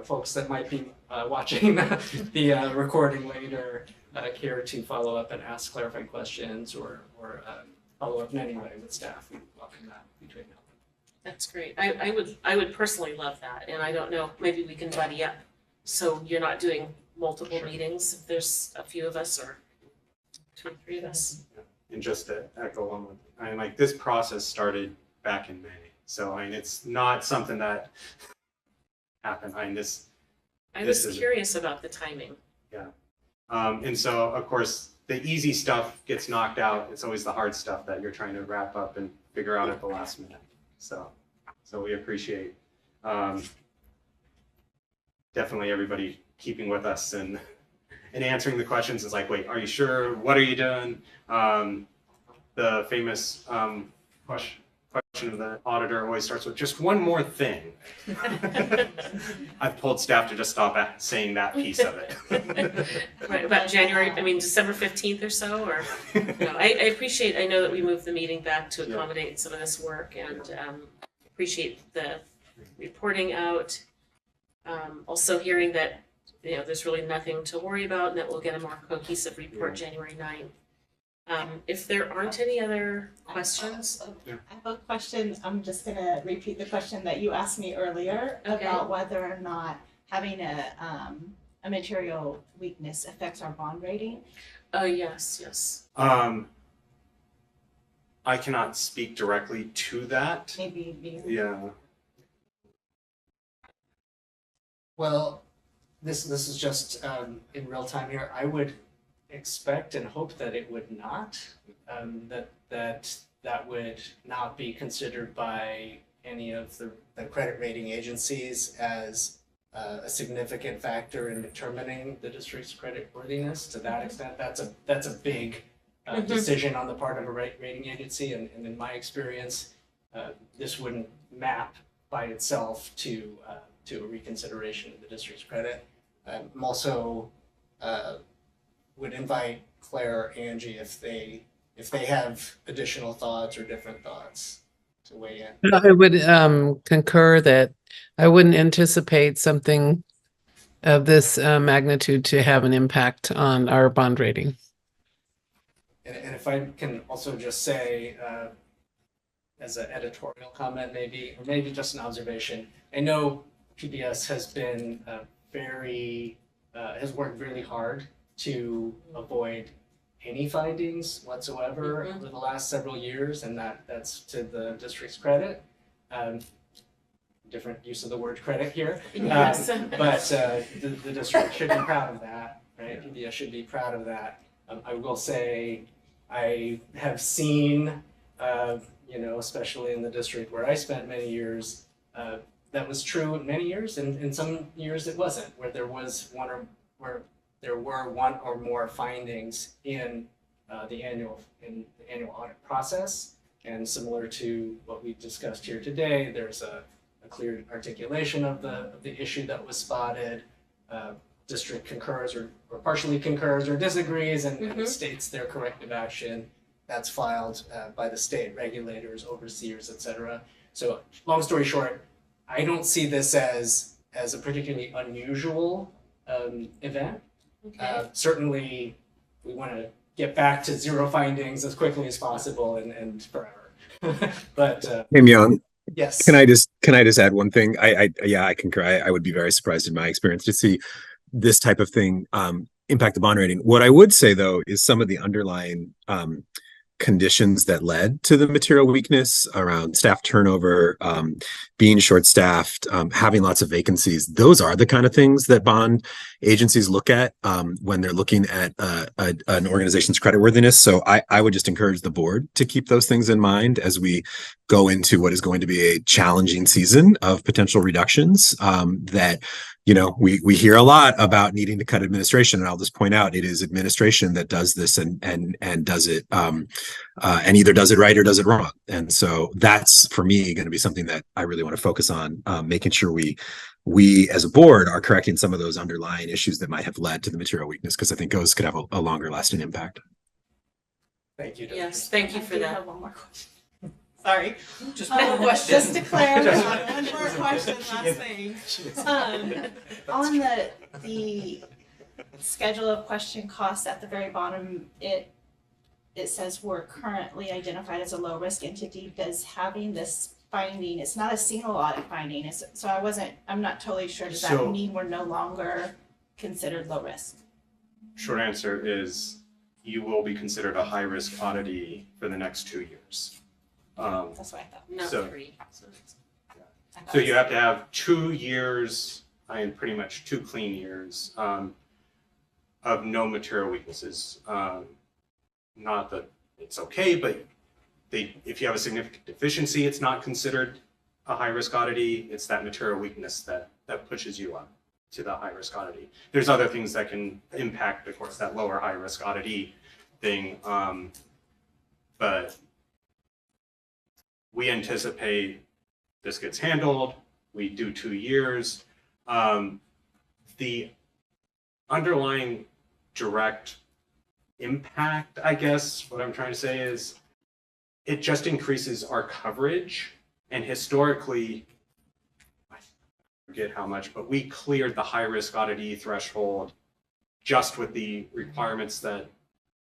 folks that might be watching the recording later care to follow up and ask clarifying questions or follow up in any way with staff, we welcome that between now. That's great. I would personally love that, and I don't know, maybe we can buddy up so you're not doing multiple meetings if there's a few of us or 2 or 3 of us. And just to echo one more, this process started back in May, so it's not something that happened. I was curious about the timing. Yeah, and so of course the easy stuff gets knocked out. It's always the hard stuff that you're trying to wrap up and figure out at the last minute. So we appreciate definitely everybody keeping with us and answering the questions. It's like, wait, are you sure? What are you doing? The famous question of the auditor always starts with just one more thing. I've told staff to just stop saying that piece of it. Right, about December 15th or so, or I know that we moved the meeting back to accommodate some of this work, and appreciate the reporting out. Also hearing that there's really nothing to worry about, and that we'll get a more cohesive report January 9th. If there aren't any other questions. I have a question. I'm just gonna repeat the question that you asked me earlier about whether or not having a material weakness affects our bond rating. Yes. I cannot speak directly to that. Maybe. Yeah. Well, this is just in real time here. I would expect and hope that it would not, that would not be considered by any of the credit rating agencies as a significant factor in determining the district's credit worthiness. To that extent, that's a big decision on the part of a rating agency, and in my experience, this wouldn't map by itself to a reconsideration of the district's credit. I'm also would invite Claire or Angie if they have additional thoughts or different thoughts to weigh in. I would concur that I wouldn't anticipate something of this magnitude to have an impact on our bond rating. And if I can also just say, as an editorial comment maybe, or maybe just an observation, I know PBS has been has worked really hard to avoid any findings whatsoever over the last several years, and that's to the district's credit. Different use of the word credit here. Yes. But the district should be proud of that, right? PBS should be proud of that. I will say I have seen, especially in the district where I spent many years, that was true in many years, and in some years it wasn't, where there were one or more findings in the annual audit process. And similar to what we discussed here today, there's a clear articulation of the issue that was spotted. District concurs or partially concurs or disagrees and states their corrective action. That's filed by the state regulators, overseers, etc. So long story short, I don't see this as a particularly unusual event. Certainly, we want to get back to 0 findings as quickly as possible and forever. But Hey, Myung, yes, can I just add one thing? I concur. I would be very surprised in my experience to see this type of thing impact the bond rating. What I would say though is some of the underlying conditions that led to the material weakness around staff turnover, being short-staffed, having lots of vacancies. Those are the kind of things that bond agencies look at when they're looking at an organization's creditworthiness. So I would just encourage the board to keep those things in mind as we go into what is going to be a challenging season of potential reductions. That we hear a lot about needing to cut administration, and I'll just point out it is administration that does this and does it and either does it right or does it wrong. And so that's for me going to be something that I really want to focus on, making sure we as a board are correcting some of those underlying issues that might have led to the material weakness, because I think those could have a longer lasting impact. Thank you. Yes, thank you for that. I have one more question. Sorry. Just one more question. Just to clarify, one more question, last thing. On the schedule of question costs at the very bottom, it says we're currently identified as a low risk entity. Does having this finding, it's not a single audit finding, I'm not totally sure. Does that mean we're no longer considered low risk? Short answer is you will be considered a high risk auditee for the next 2 years. That's what I thought. Not So- 3. So you have to have 2 years, and pretty much 2 clean years of no material weaknesses. Not that it's okay, but if you have a significant deficiency, it's not considered a high risk auditee. It's that material weakness that pushes you up to the high risk auditee. There's other things that can impact, of course, that lower high risk auditee thing, but we anticipate this gets handled. We do 2 years. The underlying direct impact, I guess, what I'm trying to say is it just increases our coverage. And historically, I forget how much, but we cleared the high risk auditee threshold just with the requirements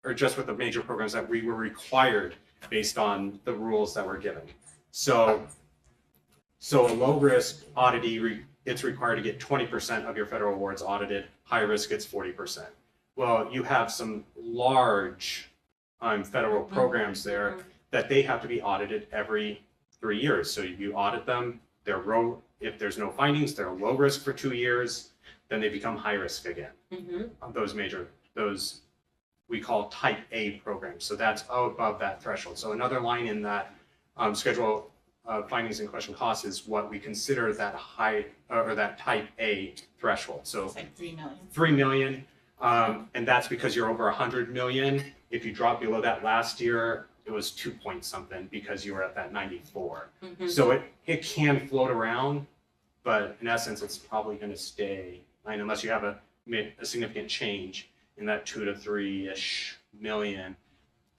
or just with the major programs that we were required based on the rules that were given. So a low risk auditee, it's required to get 20% of your federal awards audited. High risk gets 40%. Well, you have some large federal programs there that they have to be audited every 3 years. So you audit them, if there's no findings, they're low risk for 2 years, then they become high risk again. Those we call type A programs. So that's above that threshold. So another line in that schedule of findings and question costs is what we consider that that type A threshold. So It's like 3 million. 3 million. And that's because you're over 100 million. If you drop below that last year, it was 2 point something because you were at that 94. So it can float around, but in essence, it's probably going to stay, unless you have a significant change in that 2 to 3-ish million,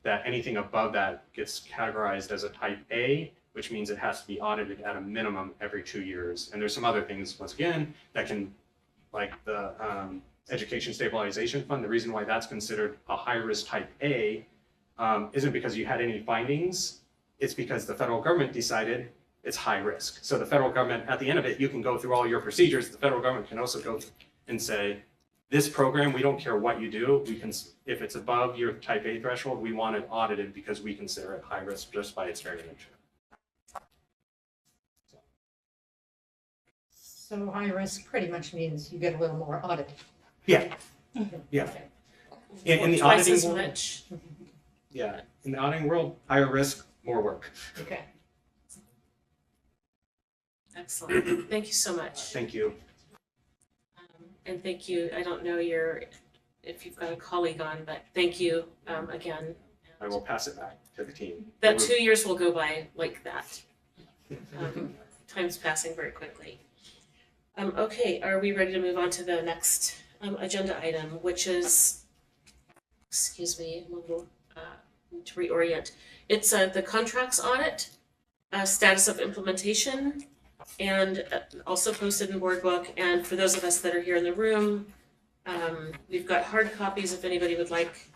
that anything above that gets categorized as a type A, which means it has to be audited at a minimum every 2 years. And there's some other things, once again, that can, like the Education Stabilization Fund, the reason why that's considered a high risk type A isn't because you had any findings, it's because the federal government decided it's high risk. So the federal government, at the end of it, you can go through all your procedures. The federal government can also go and say, this program, we don't care what you do. If it's above your type A threshold, we want it audited because we consider it high risk just by its very nature. So high risk pretty much means you get a little more audit. Yeah. Yeah. In the Twice auditing as world, much. yeah, in the auditing world, higher risk, more work. Okay. Excellent. Thank you so much. Thank you. And thank you. I don't know if you've got a colleague on, but thank you again. I will pass it back to the team. That 2 years will go by like that. Time's passing very quickly. Okay, are we ready to move on to the next agenda item, which is, excuse me, I'm a little to reorient. It's the contracts audit, status of implementation, and also posted in Board Book. And for those of us that are here in the room, we've got hard copies if anybody would like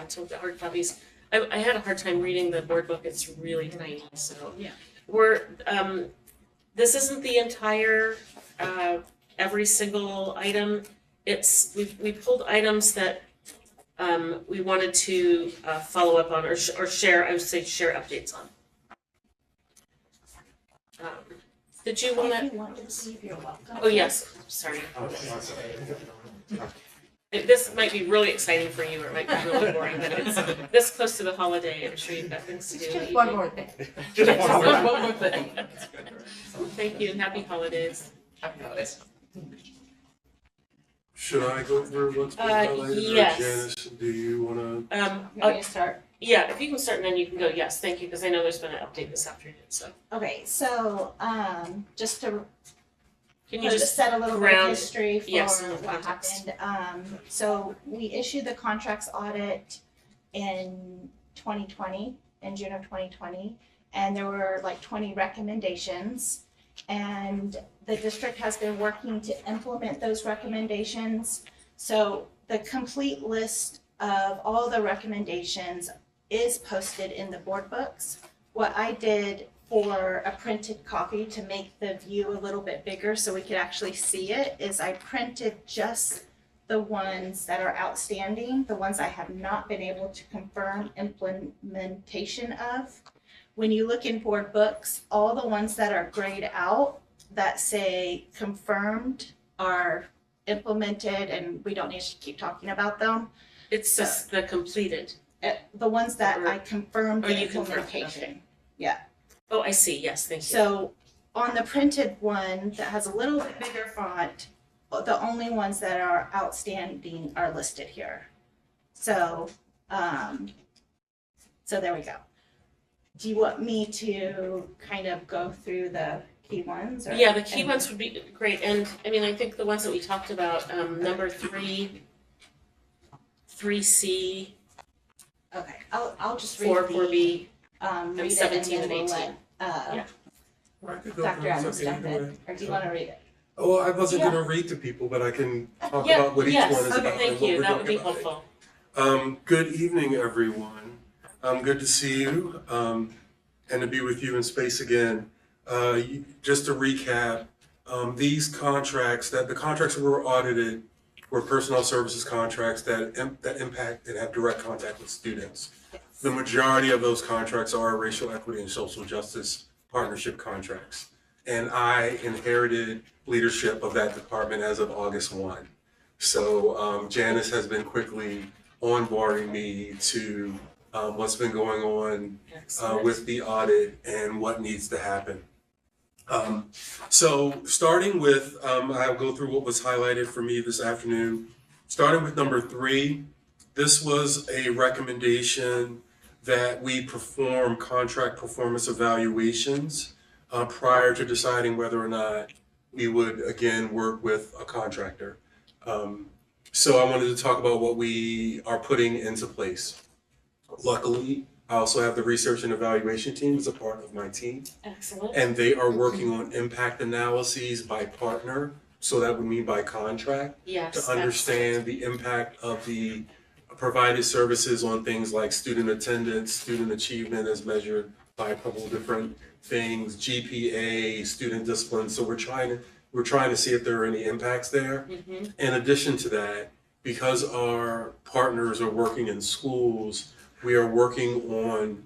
to look at hard copies. I had a hard time reading the Board Book. It's really tiny, so Yeah. we're this isn't the entire every single item. We pulled items that we wanted to follow up on or share, I would say share updates on. Did you want If to? you want to leave, you're welcome. Oh, yes, sorry. This might be really exciting for you, or it might be really boring, but it's this close to the holiday. I'm sure you've got things to do. Just one more thing. Just one more thing. Thank you, and happy holidays. Happy holidays. Should I go through what's been highlighted? Yes. Or Janice, do you wanna? You want me to start? Yeah, if you can start and then you can go, yes, thank you, because I know there's been an update this afternoon, so. Okay, so, just to Can you just just set a little bit of ground- history for yes, what context. happened. So we issued the contracts audit in 2020, in June of 2020, and there were like 20 recommendations. And the district has been working to implement those recommendations. So the complete list of all the recommendations is posted in the board books. What I did for a printed copy to make the view a little bit bigger so we could actually see it is I printed just the ones that are outstanding, the ones I have not been able to confirm implementation of. When you look in board books, all the ones that are grayed out that say confirmed are implemented and we don't need to keep talking about them. It's just the completed. The ones that Or- I confirmed or the you confirmed, implementation. Oh, I see, yes, thank you. So on the printed one that has a little bit bigger font, the only ones that are outstanding are listed here. So, so there we go. Do you want me to kind of go through the key ones? Or- Yeah, the key ones would be great, and I mean, I think the ones that we talked about, number 3C, Okay, I'll just read 4, the, 4B, read it 17 and and then we'll 18. let, Yeah. Or I could go Dr. through Adams something jump either in, way. or do you wanna read it? Oh, I wasn't Yeah. gonna read to people, but I can talk Yeah, about what each yes, one is okay, about and thank what you, we're that would be doing about it. helpful. Good evening, everyone. Good to see you, and to be with you in space again. Just to recap, these contracts, the contracts that were audited were personnel services contracts that impact and have direct contact with students. The majority of those contracts are racial equity and social justice partnership contracts. And I inherited leadership of that department as of August 1. So Janice has been quickly onboarding me to what's been going on with the audit and what needs to happen. So starting with, I'll go through what was highlighted for me this afternoon. Starting with number 3, this was a recommendation that we perform contract performance evaluations prior to deciding whether or not we would again work with a contractor. So I wanted to talk about what we are putting into place. Luckily, I also have the research and evaluation team as a part of my team, Excellent. and they are working on impact analyses by partner. So that would mean by contract, Yes. to understand the impact of the provided services on things like student attendance, student achievement as measured by a couple of different things, GPA, student discipline. So we're trying to see if there are any impacts there. Mm-hmm. In addition to that, because our partners are working in schools, we are working on,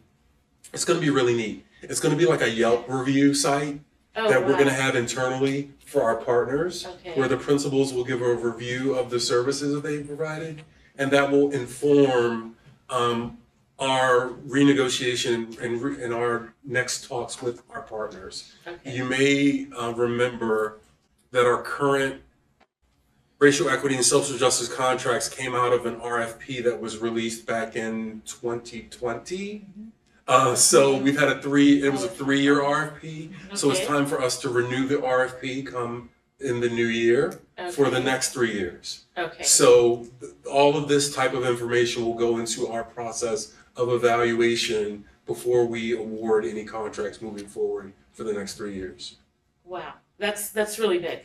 it's going to be really neat. It's going to be like a Yelp review site that we're going to have internally for our partners, where the principals will give a review of the services that they provided, and that will inform our renegotiation and our next talks with our partners. Okay. You may remember that our current racial equity and social justice contracts came out of an RFP that was released back in 2020. So we've had it was a 3-year RFP. So it's Okay. time for us to renew the RFP come in the new year for the next 3 years. Okay. So all of this type of information will go into our process of evaluation before we award any contracts moving forward for the next 3 years. Wow, that's really big.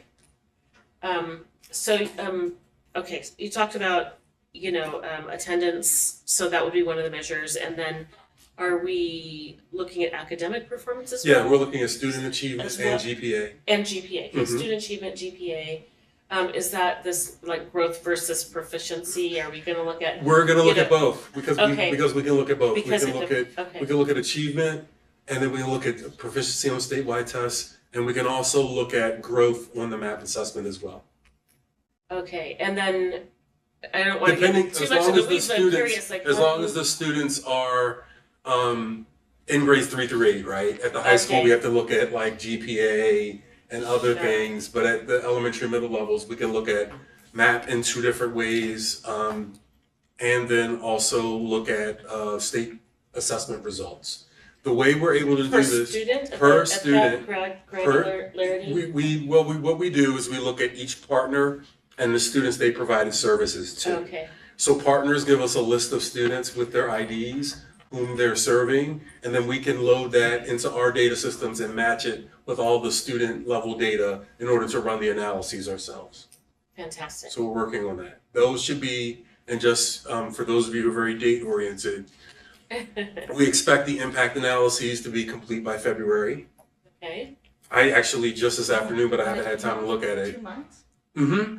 Okay, so you talked about, attendance, so that would be one of the measures, and then are we looking at academic performance as well? Yeah, we're looking at student achievement As well? and GPA. And GPA, okay, Mhm. student achievement, GPA. Is that this like growth versus proficiency? Are we gonna look at? We're gonna look You at know, both because okay. we can look at both. Because we can it look dep- at okay. we can look at achievement, and then we can look at proficiency on statewide tests, and we can also look at growth on the MAP assessment as well. Okay, and then I don't want to Depending, get too as much in long the as the weeds, but I'm curious, students, like as what long as the students are in grades 3 through 8, right? At the high school, Okay. we have to look at like GPA and other Sure. things, but at the elementary, middle levels, we can look at MAP in 2 different ways, and then also look at state assessment results. The way we're able to do per this student per at student, that granularity. what we do is we look at each partner and the students they provided services to. Okay, So partners give us a list of students with their IDs, whom they're serving, and then we can load that into our data systems and match it with all the student level data in order to run the analyses ourselves. fantastic. So we're working on that. Those should be, and just for those of you who are very date oriented, we expect the impact analyses to be complete by February. Okay, I actually just this afternoon, but I haven't had time to look at it. 2 months? Mm-hmm.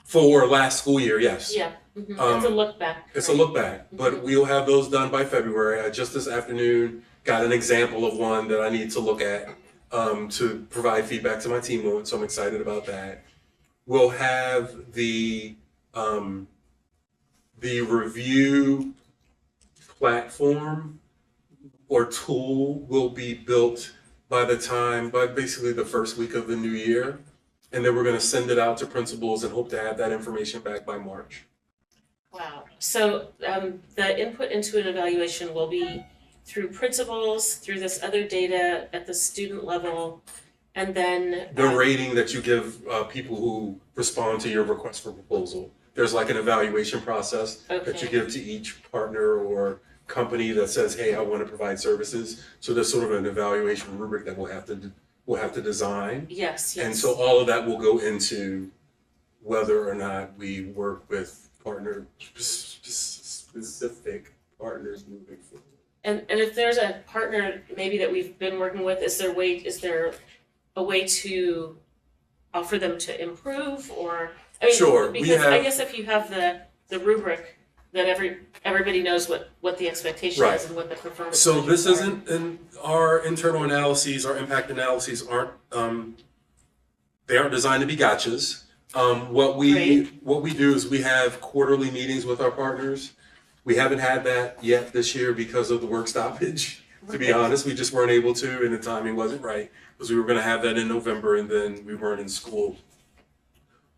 For last school year, yes. yeah, it's a look back. It's a right? look back, but we'll have those done by February. I just this afternoon got an example of one that I need to look at to provide feedback to my team on, so I'm excited about that. We'll have the review platform or tool will be built by basically the first week of the new year. And then we're gonna send it out to principals and hope to have that information back by March. Wow, so the input into an evaluation will be through principals, through this other data at the student level, and then. The rating that you give people who respond to your request for proposal. There's like an evaluation process that you Okay. give to each partner or company that says, hey, I wanna provide services. So there's sort of an evaluation rubric that we'll have to design. Yes, yes. And so all of that will go into whether or not we work with specific partners moving forward. And if there's a partner maybe that we've been working with, is there a way to offer them to improve or? I mean, Sure, we because I have- guess if you have the rubric, then everybody knows what the expectation Right. is and what the performance. So measures this are. isn't, in our internal analyses, our impact analyses aren't, they aren't designed to be gotchas. What we do is we have quarterly meetings with our partners. We haven't had that yet this year because of the work stoppage. To be honest, we just weren't able to, and the timing wasn't right, because we were gonna have that in November and then we weren't in school.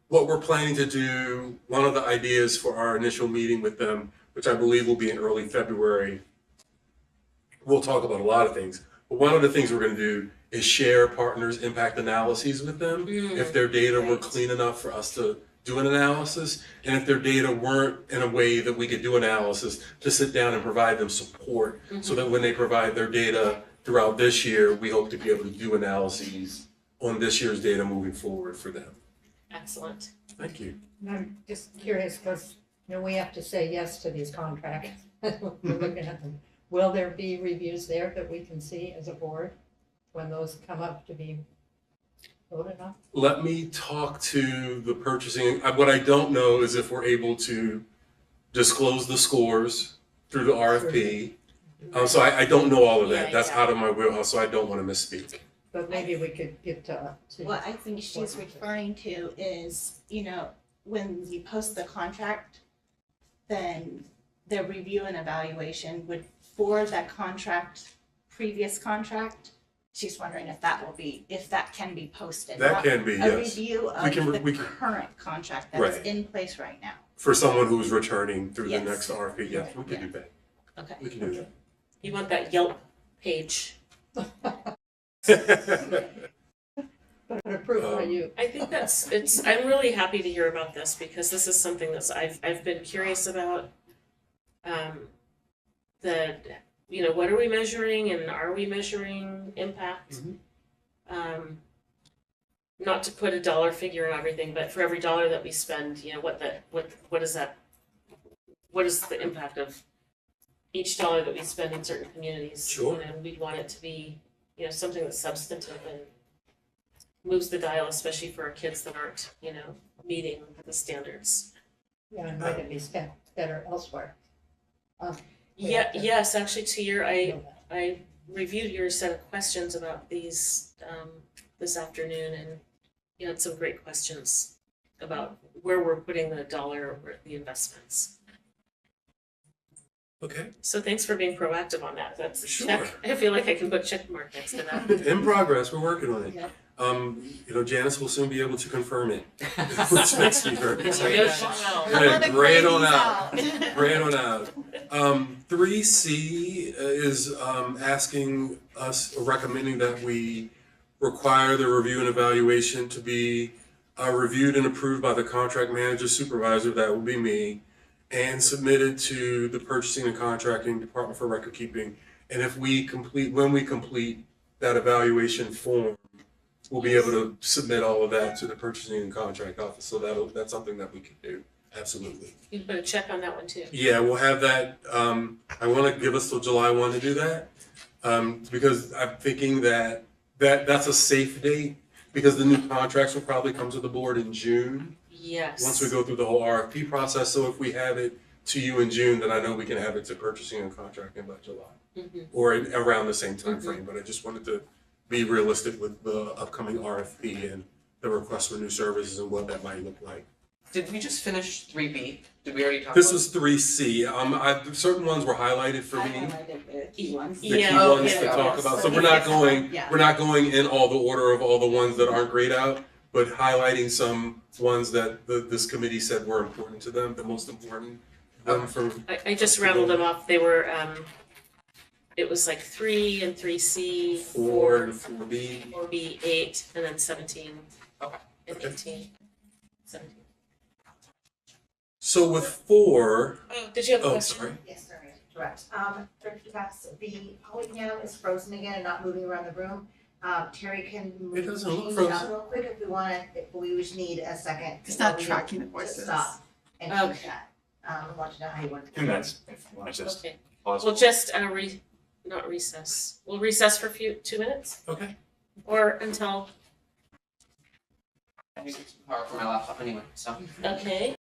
What we're planning to do, one of the ideas for our initial meeting with them, which I believe will be in early February, we'll talk about a lot of things, but one of the things we're gonna do is share partners' impact analyses with them. If their data were clean enough for us to do an analysis, and if their data weren't in a way that we could do analysis, to sit down and provide them support, so that when they provide their data throughout this year, we hope to be able to do analyses on this year's data moving forward for them. Excellent. Thank you. And I'm just curious, because, we have to say yes to these contracts. We're looking at them. Will there be reviews there that we can see as a board when those come up to be voted on? Let me talk to the purchasing. What I don't know is if we're able to disclose the scores through the RFP. So I don't know all of that. That's out of my wheelhouse, so I don't want to misspeak. But maybe we could get to. What I think she's referring to is, when you post the contract, then the review and evaluation would, for that contract, previous contract, she's wondering if that can be posted. That not can be, a yes. review We of can- the we can- current contract that's Right. in place right now. For someone who's returning through the Yes. next RFP, yes, we can do that. Okay. We can do that. You want that Yelp page. But approved by you. I think I'm really happy to hear about this because this is something that's I've been curious about. What are we measuring and are we measuring impact? Not to put a dollar figure on everything, but for every dollar that we spend, what is the impact of each dollar that we spend in certain communities? Sure. And we'd want it to be, something that's substantive moves the dial, especially for our kids that aren't, meeting the standards. Yeah, and might it be spent better elsewhere? Yeah, to- yes, actually, to your, know that. I reviewed your set of questions about these, this afternoon, and you had some great questions about where we're putting the dollar over the investments. Okay, So thanks for being proactive on that. That's Sure. check. I feel like I can put check mark next to that. in progress, we're working on it. Yeah. Janice will soon be able to confirm it, which makes me very excited. Wow. Right, great on out. Great on out. 3C is asking us, recommending that we require the review and evaluation to be reviewed and approved by the contract manager supervisor, that will be me, and submitted to the purchasing and contracting department for record keeping. And when we complete that evaluation form, we'll be able to submit all of that to the purchasing and contract office. So that's something that we can do. Absolutely. You can put a check on that one too. Yeah, we'll have that. I want to give us till July 1 to do that, because I'm thinking that's a safe date, because the new contracts will probably come to the board in June, Yes. once we go through the whole RFP process. So if we have it to you in June, then I know we can have it to purchasing and contracting by July, Mhm. or around the same time frame. But I just wanted to be realistic with the upcoming RFP and the request for new services and what that might look like. Did we just finish 3B? Did we already talk This about? was 3C. Certain ones were highlighted for I me. highlighted the key ones. The key Yeah, ones okay. to talk Yes. about. So we're not going, Yeah. we're not going in all the order of all the ones that aren't grayed out, but highlighting some ones that this committee said were important to them, the most important. From I just rattled them off. They were, it was like 3 and 3C, 4 and 4B. 4B, 8, and then 17 Okay. and Okay. 18. 17. So with 4, Oh, did you have a oh, question? sorry. Yes, sorry, correct. Yes, the polygram is frozen again and not moving around the room. Terry can move, It doesn't look change it up frozen. real quick if we wanna, if we just need a second. It's not to tracking the to voices. Stop and Okay. change that. I want to know how you want to. 2 minutes, if you want to just Okay. pause. We'll just, not recess. We'll recess for 2 minutes, Okay. or until, I think it's power for my laptop anyway, so. okay.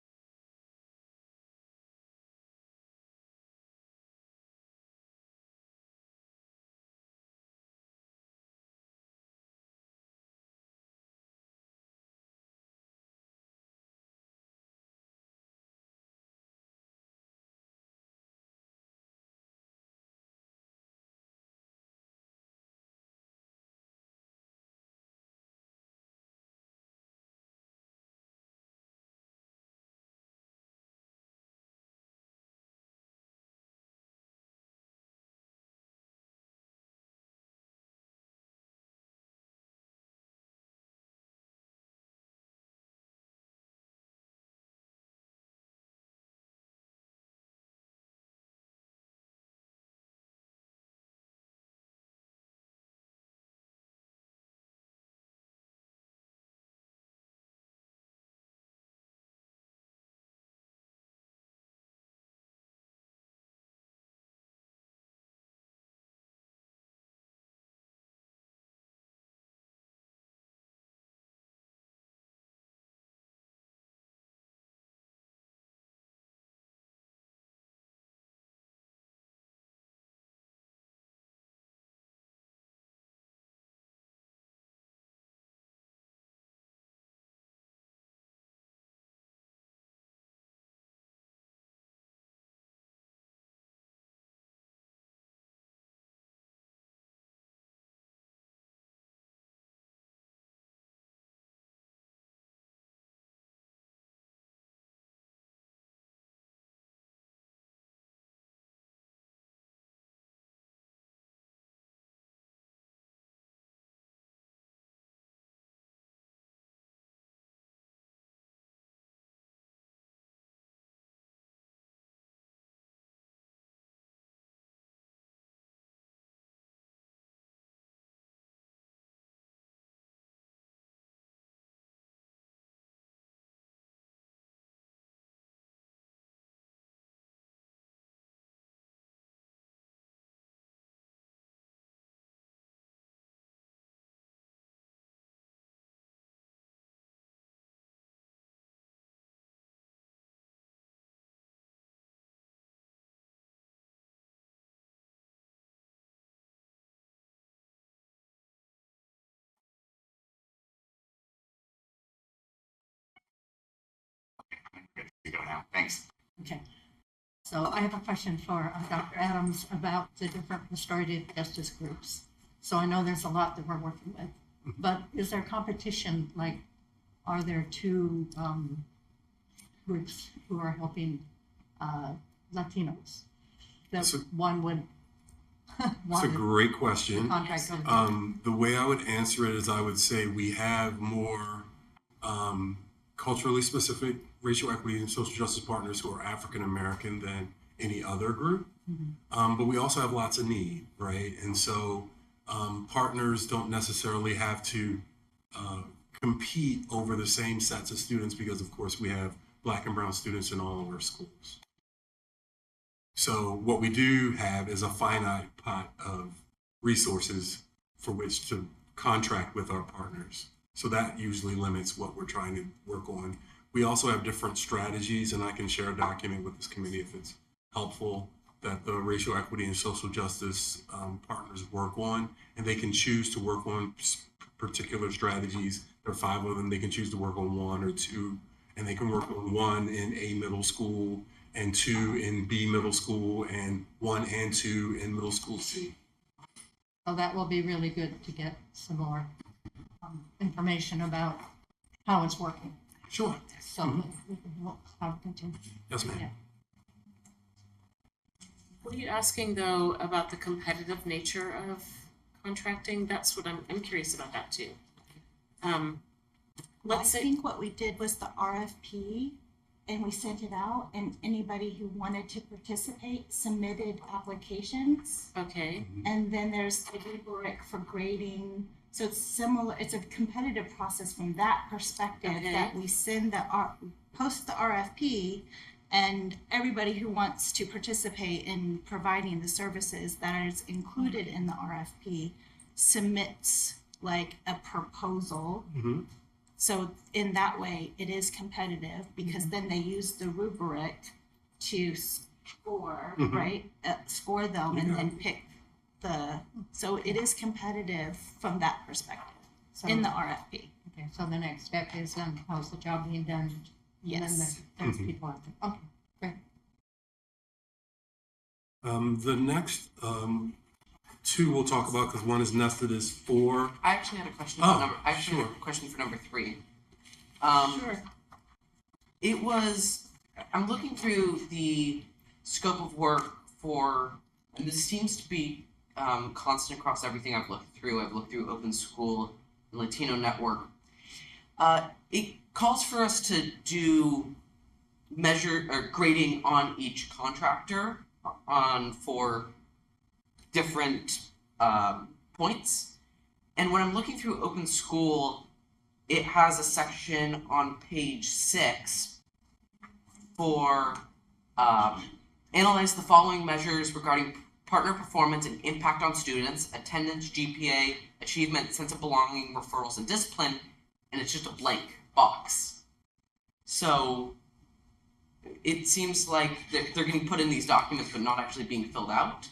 now. Thanks. Okay. So I have a question for Dr. Adams about the different restorative justice groups. So I know there's a lot that we're working with, but is there competition? Like, are there two groups who are helping Latinos? That one would. That's a great question. Contract over. The way I would answer it is I would say we have more culturally specific racial equity and social justice partners who are African American than any other group. But we also have lots of need, right? And so partners don't necessarily have to compete over the same sets of students because, of course, we have Black and brown students in all of our schools. So what we do have is a finite pot of resources for which to contract with our partners. So that usually limits what we're trying to work on. We also have different strategies, and I can share a document with this committee if it's helpful, that the racial equity and social justice partners work on, and they can choose to work on particular strategies. There are 5 of them. They can choose to work on 1 or 2, and they can work on 1 in A middle school, and 2 in B middle school, and 1 and 2 in middle school C. So that will be really good to get some more information about how it's working. Sure. So we'll have to continue. Yes, ma'am. Yeah. What are you asking though about the competitive nature of contracting? That's what I'm curious about that too. Let's say. I think what we did was the RFP, and we sent it out, and anybody who wanted to participate submitted applications. Okay. And then there's the rubric for grading. So it's similar, it's a competitive process from that perspective, that we send post the RFP, and everybody who wants to participate in providing the services that is included in the RFP submits like a proposal. So in that way, it is competitive because then they use the rubric to score, right? Score them and then pick so it is competitive from that perspective in the RFP. Okay, so the next step is how's the job being done? Yes. And then there's people out there. Okay, great. The next 2 we'll talk about, because one is nested, is 4. I actually had a question for number. I actually had a question for number 3. Sure. It was. I'm looking through the scope of work for, and this seems to be constant across everything I've looked through. I've looked through Open School and Latino Network. It calls for us to do measure or grading on each contractor for different points. And when I'm looking through Open School, it has a section on page 6 for analyze the following measures regarding partner performance and impact on students, attendance, GPA, achievement, sense of belonging, referrals, and discipline, and it's just a blank box. So it seems like they're getting put in these documents but not actually being filled out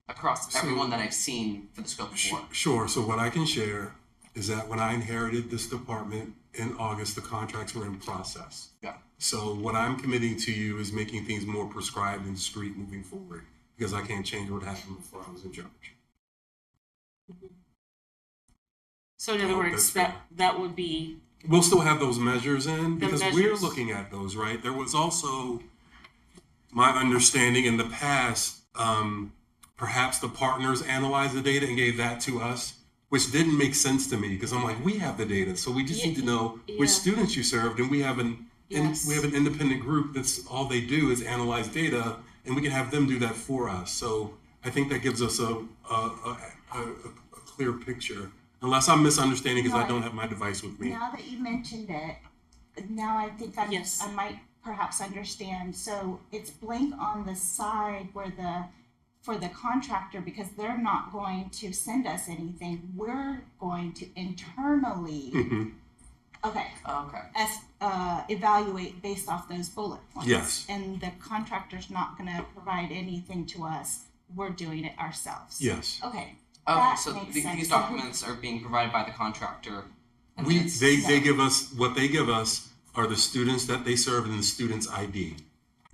across everyone that I've seen for the scope of work. Sure. So what I can share is that when I inherited this department in August, the contracts were in process. Yeah. So what I'm committing to you is making things more prescribed and discreet moving forward, because I can't change what happened before I was in charge. So in other words, that would be. We'll still have those measures in because we're looking at those, right? There was also my understanding in the past, perhaps the partners analyzed the data and gave that to us, which didn't make sense to me because I'm like, we have the data, so we just need to know which students you served, and we have an independent group that's all they do is analyze data, and we can have them do that for us. So I think that gives us a clear picture. Unless I'm misunderstanding because I don't have my device with me. Now that you mentioned it, now I think I might perhaps understand. So it's blank on the side where for the contractor, because they're not going to send us anything. We're going to internally evaluate based off those bullet points. Yes. And the contractor's not going to provide anything to us. We're doing it ourselves. Yes. Okay. Okay, so these documents are being provided by the contractor. And They give us what they give us are the students that they serve and the student's ID.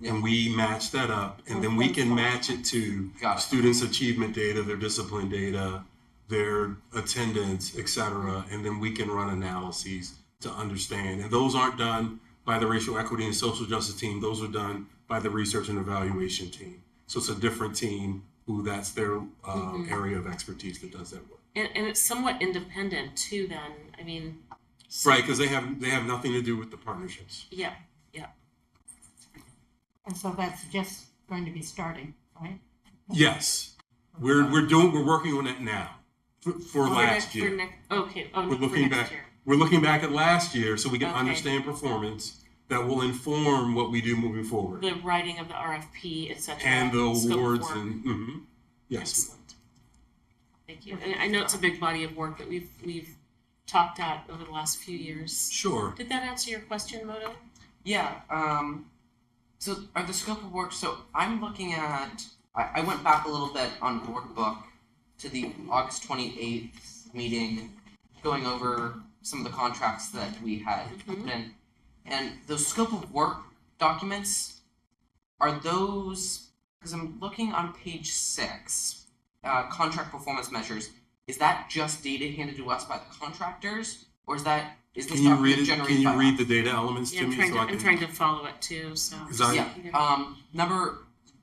And we match that up, and then we can match it to students' achievement data, their discipline data, their attendance, et cetera, and then we can run analyses to understand. And those aren't done by the racial equity and social justice team. Those are done by the research and evaluation team. So it's a different team who that's their area of expertise that does that work. And it's somewhat independent too then, I mean. Right, because they have nothing to do with the partnerships. Yeah. And so that's just going to be starting, right? Yes, we're working on it now for last year. We're looking back at last year so we can understand performance that will inform what we do moving forward. The writing of the RFP, et cetera. And the scope of awards work. and yes. Excellent. Thank you. And I know it's a big body of work that we've talked at over the last few years. Sure. Did that answer your question, Moto? Yeah. So are the scope of work, so I'm looking at, I went back a little bit on the workbook to the August 28th meeting, going over some of the contracts that we had put in. And those scope of work documents, are those, because I'm looking on page 6, contract performance measures, is that just data handed to us by the contractors? Or is this Can you read document it? generated Can by you read the data elements Yeah, to me? I'm trying to follow it too, so. Number,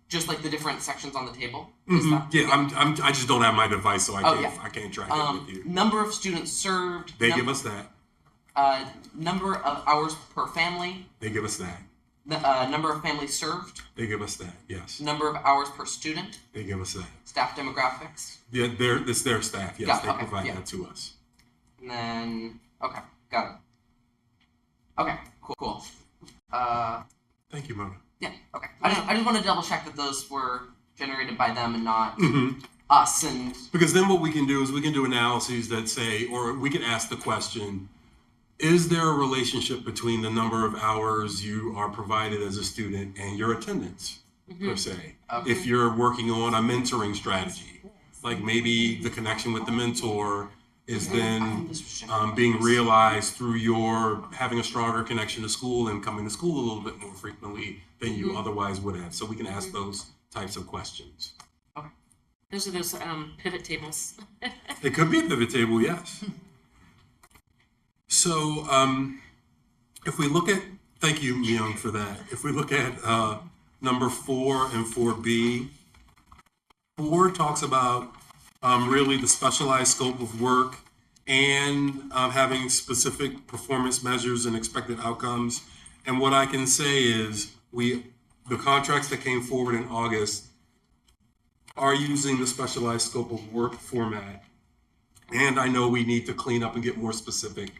just like the different sections on the table. Is that, I just don't have my device, so I can't track it with you. Number of students served. They give us that. Number of hours per family. They give us that. Number of families served. They give us that. Yes. Number of hours per student. They give us that. Staff demographics. Yeah, it's their staff. Yes, they provide that to us. And then got it. Okay, cool. Thank you, Mona. Yeah, okay. I just want to double check that those were generated by them and not us. And because then what we can do is we can do analyses that say, or we can ask the question, is there a relationship between the number of hours you are provided as a student and your attendance, per se? If you're working on a mentoring strategy, like maybe the connection with the mentor is then being realized through your having a stronger connection to school and coming to school a little bit more frequently than you otherwise would have. So we can ask those types of questions. Okay. Those are those pivot tables. It could be a pivot table, yes. So if we look at, thank you, Myung, for that. If we look at number 4 and 4B, 4 talks about really the specialized scope of work and having specific performance measures and expected outcomes. And what I can say is the contracts that came forward in August are using the specialized scope of work format. And I know we need to clean up and get more specific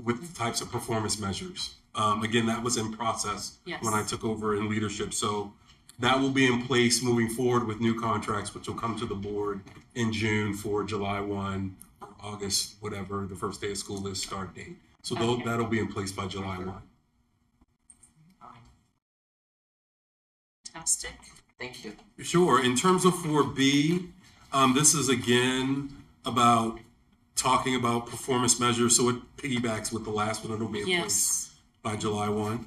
with the types of performance measures. Again, that was in process when I took over in leadership. So that will be in place moving forward with new contracts, which will come to the board in June for July 1, or August, whatever the first day of school is, start date. So that'll be in place by July 1. Fantastic. Thank you. Sure. In terms of 4B, this is again about talking about performance measures. So it piggybacks with the last one. It'll be in place by July 1.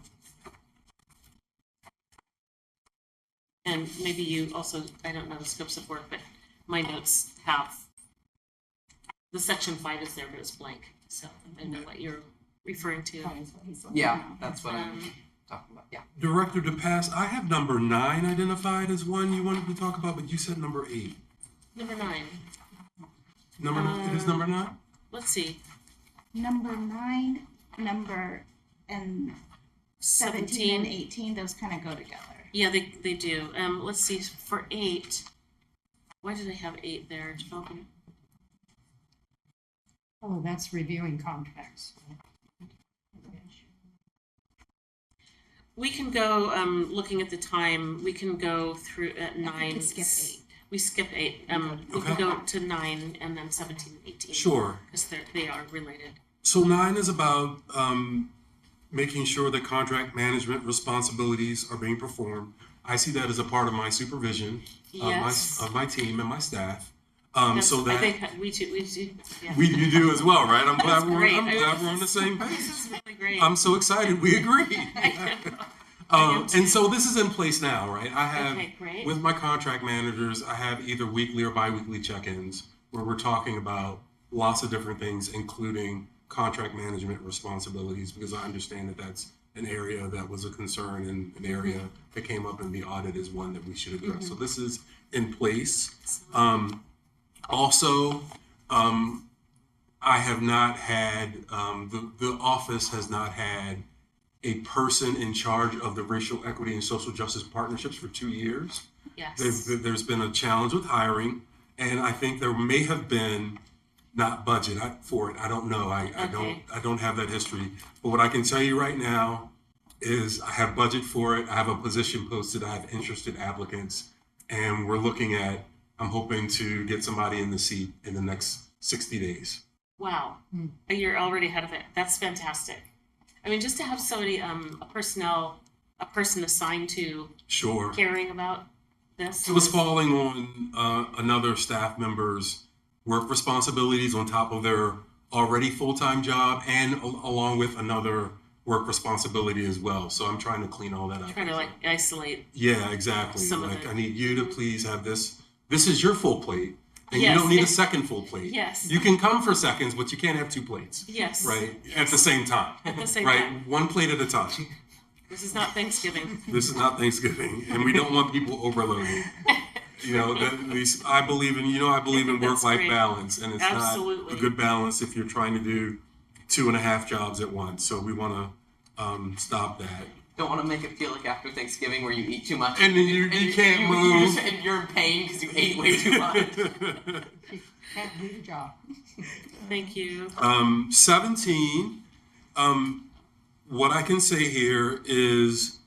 And maybe you also, I don't know the scopes of work, but my notes have, the section 5 is there, but it's blank. So I know what you're referring to. Yeah, that's what I'm talking about. Yeah. Director DePass, I have number 9 identified as one you wanted to talk about, but you said number 8. Number 9. It is number 9? Let's see. Number 9, and 17 and 18, those kind of go together. Yeah, they do. Let's see, for 8, why did I have 8 there? Developing. Oh, that's reviewing contracts. We can go, looking at the time, we can go through at 9. We skip 8. We can go to 9 and then 17 and 18. Sure. Because they are related. So 9 is about making sure that contract management responsibilities are being performed. I see that as a part of my supervision of my team and my staff. So I that think we do, yeah. you do as well, right? I'm glad That's great. I'm glad we're on the same This page. is really great. I'm so excited. We agree. I am And too. so this is in place now, right? I have Okay, great. with my contract managers, I have either weekly or biweekly check-ins where we're talking about lots of different things, including contract management responsibilities, because I understand that that's an area that was a concern and an area that came up in the audit is one that we should address. So this is in place. Also, I have not had, the office has not had a person in charge of the racial equity and social justice partnerships for 2 years. Yes. There's been a challenge with hiring, and I think there may have been not budget for it. I don't know. I don't have that history. But what I can tell you right now is I have budget for it. I have a position posted. I have interested applicants, and we're looking at. I'm hoping to get somebody in the seat in the next 60 days. Wow, you're already ahead of it. That's fantastic. I mean, just to have somebody, a person assigned to Sure. caring about this. It was falling on another staff member's work responsibilities on top of their already full-time job and along with another work responsibility as well. So I'm trying to clean all that up. Trying to like isolate. Yeah, exactly. Some of Like it. I need you to please have this. This is your full plate. And Yes. you don't need a second full plate. Yes. You can come for seconds, but you can't have 2 plates. Yes. Right? At the same time. At the same right? time. 1 plate at a time. This is not Thanksgiving. This is not Thanksgiving, and we don't want people overloading. You know, I believe in That's work-life great. balance, and it's Absolutely. not a good balance if you're trying to do 2.5 jobs at once. So we want to stop that. Don't want to make it feel like after Thanksgiving where you eat too much. And then you can't move. And you're in pain because you ate way too much. Can't do your job. Thank you. 17. What I can say here is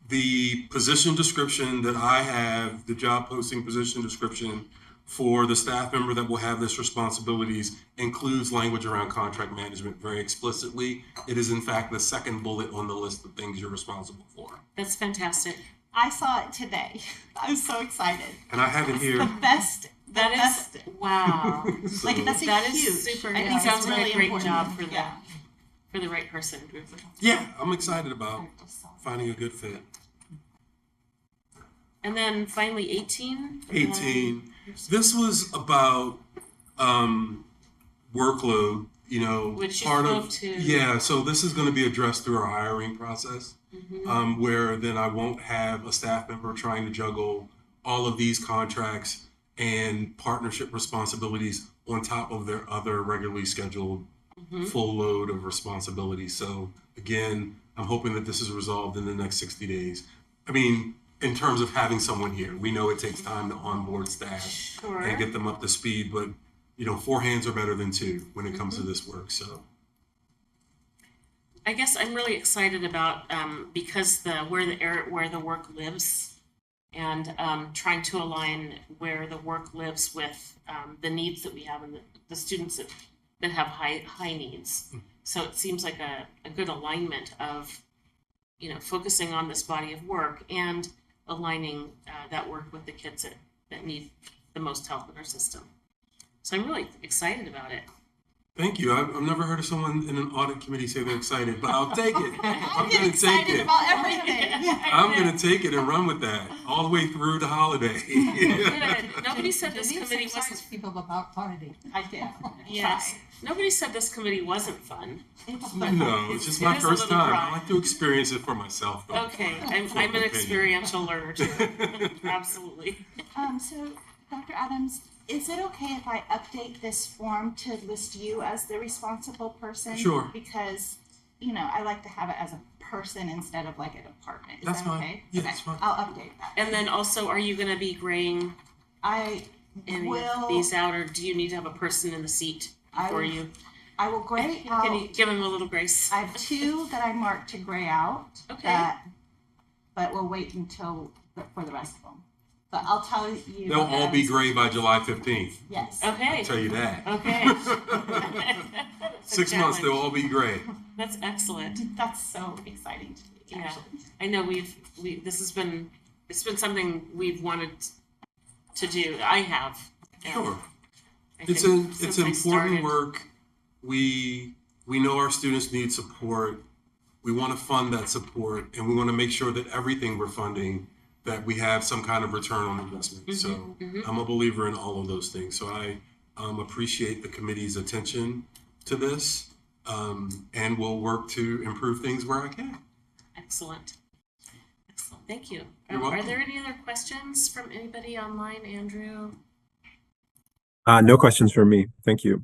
the position description that I have, the job posting position description for the staff member that will have this responsibilities includes language around contract management very explicitly. It is in fact the second bullet on the list of things you're responsible for. That's fantastic. I saw it today. I'm so excited. And I have it here. The best. That is wow. So- Like that's a That huge. is super. I It think sounds it's like really a great important. job for the Yeah. for the right person. Yeah, I'm excited about finding a good fit. And then finally 18. 18. This was about workload, you know, Which you part spoke of to. yeah. So this is going to be addressed through our hiring process, where then I won't have a staff member trying to juggle all of these contracts and partnership responsibilities on top of their other regularly scheduled full load of responsibilities. So again, I'm hoping that this is resolved in the next 60 days. I mean, in terms of having someone here, we know it takes time to onboard staff Sure. and get them up to speed, but you know, 4 hands are better than 2 when it comes to this work. So I guess I'm really excited about because where the work lives, and trying to align where the work lives with the needs that we have and the students that have high needs. So it seems like a good alignment of, you know, focusing on this body of work and aligning that work with the kids that need the most help in our system. So I'm really excited about it. thank you. I've never heard of someone in an audit committee say they're excited, but I'll take it. I'm Get going to take excited it. about everything. I'm going to take it and run with that all the way through the holiday. Good. Nobody said this committee wasn't. people about party. I did. Yes. Nobody said this committee wasn't fun. No, it's just my It is a first little time. dry. I like to experience it for myself, though. Okay, I'm Opinion. an experiential learner too. Absolutely. So, Dr. Adams, is it okay if I update this form to list you as the responsible person? Sure. Because, you know, I like to have it as a person instead of like a department. Is That's that fine. okay? Yeah, Okay, that's fine. I'll update that. And then also, are you going to be graying I any will. of these out, or do you need to have a person in the seat I for will- you? I will gray Can out. you give him a little grace? I have 2 that I marked to gray out. Okay. But we'll wait until for the rest of them. But I'll tell you. They'll all be as- gray by July 15th. Yes. Okay. I'll tell you that. Okay. That's a 6 months, they'll challenge. all be gray. That's excellent. That's so exciting to me. Yeah. Actually. I know it's been something we've wanted to do. I have. And Sure. I It's think since I important started- work. We know our students need support. We want to fund that support, and we want to make sure that everything we're funding, that we have some kind of return on investment. So I'm a believer in all of those things. So I appreciate the committee's attention to this, and will work to improve things where I can. Excellent. Excellent. Thank you. You're Are welcome. there any other questions from anybody online, Andrew? No questions from me. Thank you.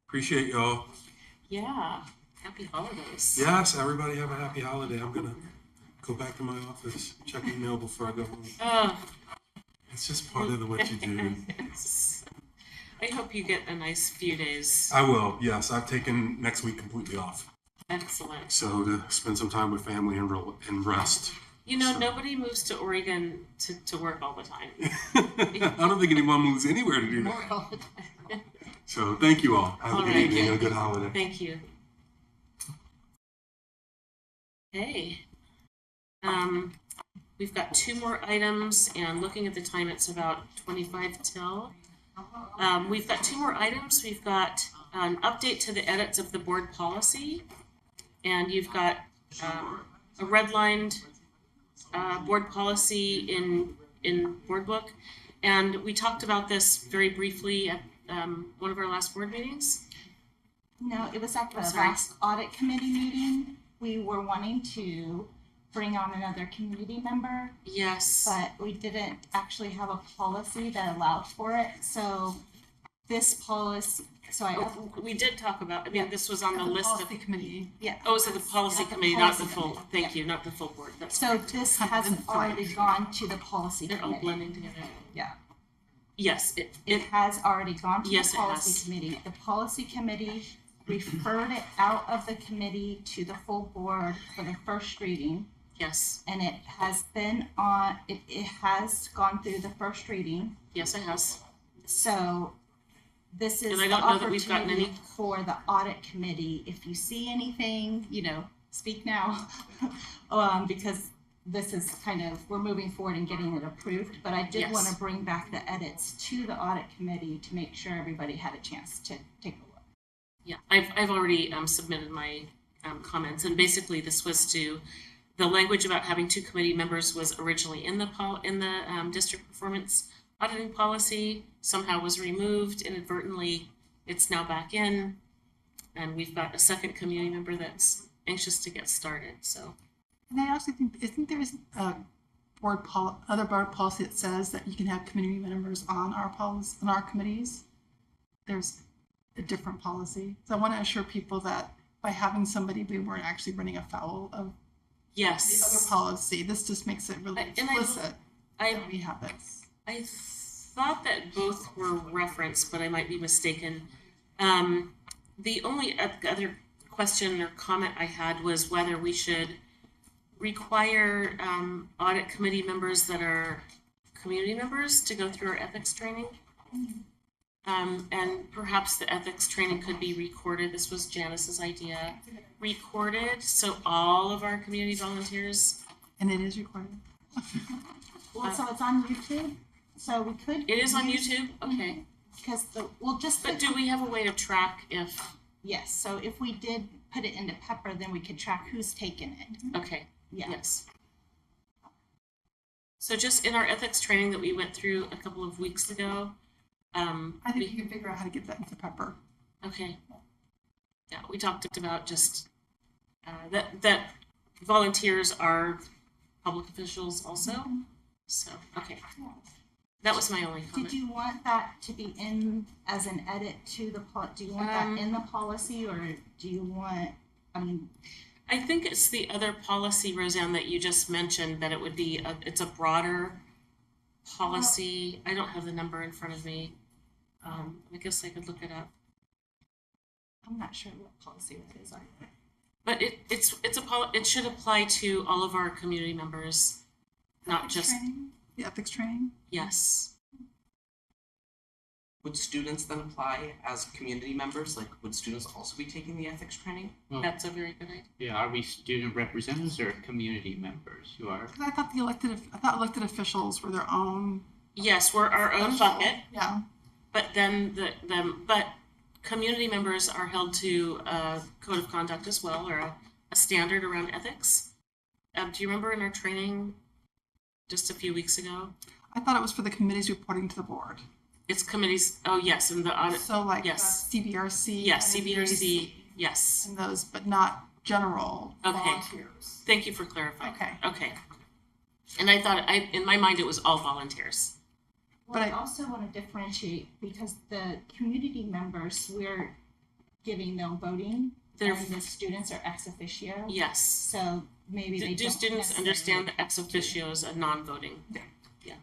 Appreciate y'all. Yeah. Happy holidays. Yes, everybody have a happy holiday. I'm gonna go back to my office, check email before I go home. It's just part of what you do. I hope you get a nice few days. I will, yes. I've taken next week completely off. Excellent. So to spend some time with family and rest. You know, nobody moves to Oregon to work all the time. I don't think anyone moves anywhere to do that. So thank you all. Have a good evening and a good holiday. Thank you. Okay. We've got 2 more items, and looking at the time, it's about 25 till. We've got 2 more items. We've got an update to the edits of the board policy, and you've got a redlined board policy in board book. And we talked about this very briefly at one of our last board meetings. No, it was at the Sorry. last audit committee meeting. We were wanting to bring on another community member, Yes. but we didn't actually have a policy that allowed for it. So this policy, We did talk about, I mean, this was on the list of. committee. Yeah. Oh, so the policy committee, not the full, thank you, not the full board. That's So this hasn't already gone to the policy They're all committee. blending together. Yeah. Yes, It has already gone to Yes, the it policy has. committee. The policy committee referred it out of the committee to the full board for the first reading. Yes. And it has been on, it has gone through the first reading. Yes, it has. So this is And I the don't know that we've gotten opportunity any- for the audit committee. If you see anything, speak now. Because this is kind of, we're moving forward and getting it approved. But I did Yes. want to bring back the edits to the audit committee to make sure everybody had a chance to take a look. Yeah, I've already submitted my comments, and basically this was the language about having 2 committee members was originally in the district performance auditing policy, somehow was removed inadvertently. It's now back in, and we've got a second community member that's anxious to get started. So. And I also think there is a other board policy that says that you can have community members on our committees. There's a different policy. So I want to assure people that by having somebody, we weren't actually running afoul of Yes. the other policy. This just makes it really explicit that we have this. I thought that both were referenced, but I might be mistaken. The only other question or comment I had was whether we should require audit committee members that are community members to go through our ethics training. And perhaps the ethics training could be recorded. This was Janice's idea. Recorded, so all of our community volunteers. And it is recorded. So it's on YouTube. So we could. It is on YouTube? Okay. Because But do we have a way to track if? Yes, so if we did put it into Pepper, then we could track who's taken it. Okay. Yeah. Yes. So just in our ethics training that we went through a couple of weeks ago. I think we can figure out how to get that into Pepper. Okay. Yeah, we talked about just that volunteers are public officials also. So, okay. That was my only comment. Did you want that to be in as an edit to the do you want that in the policy, or do you want, I think it's the other policy, Roseanne, that you just mentioned, that it would be it's a broader policy. I don't have the number in front of me. I guess I could look it up. I'm not sure what policy it is either. But it should apply to all of our community members, not just Training? The ethics training? Yes. Would students then apply as community members? Like, would students also be taking the ethics training? That's a very good idea. Yeah, are we student representatives or community members who are? I thought elected officials were their own Yes, we're our own bucket, Yeah. but then but community members are held to a code of conduct as well, or a standard around ethics. Do you remember in our training just a few weeks ago? I thought it was for the committees reporting to the board. It's committees, oh yes, and the audit, So like yes. CBRC. Yes, and CBRC, yes. And those, but not general Okay. volunteers. Thank you for clarifying. Okay. Okay. And I thought, in my mind, it was all volunteers. Well, I also want to differentiate because the community members, we're giving them voting, They're- and the students are ex officio. Yes. So maybe they Do don't students necessarily- understand that ex officio is a non-voting? Yeah. Yeah.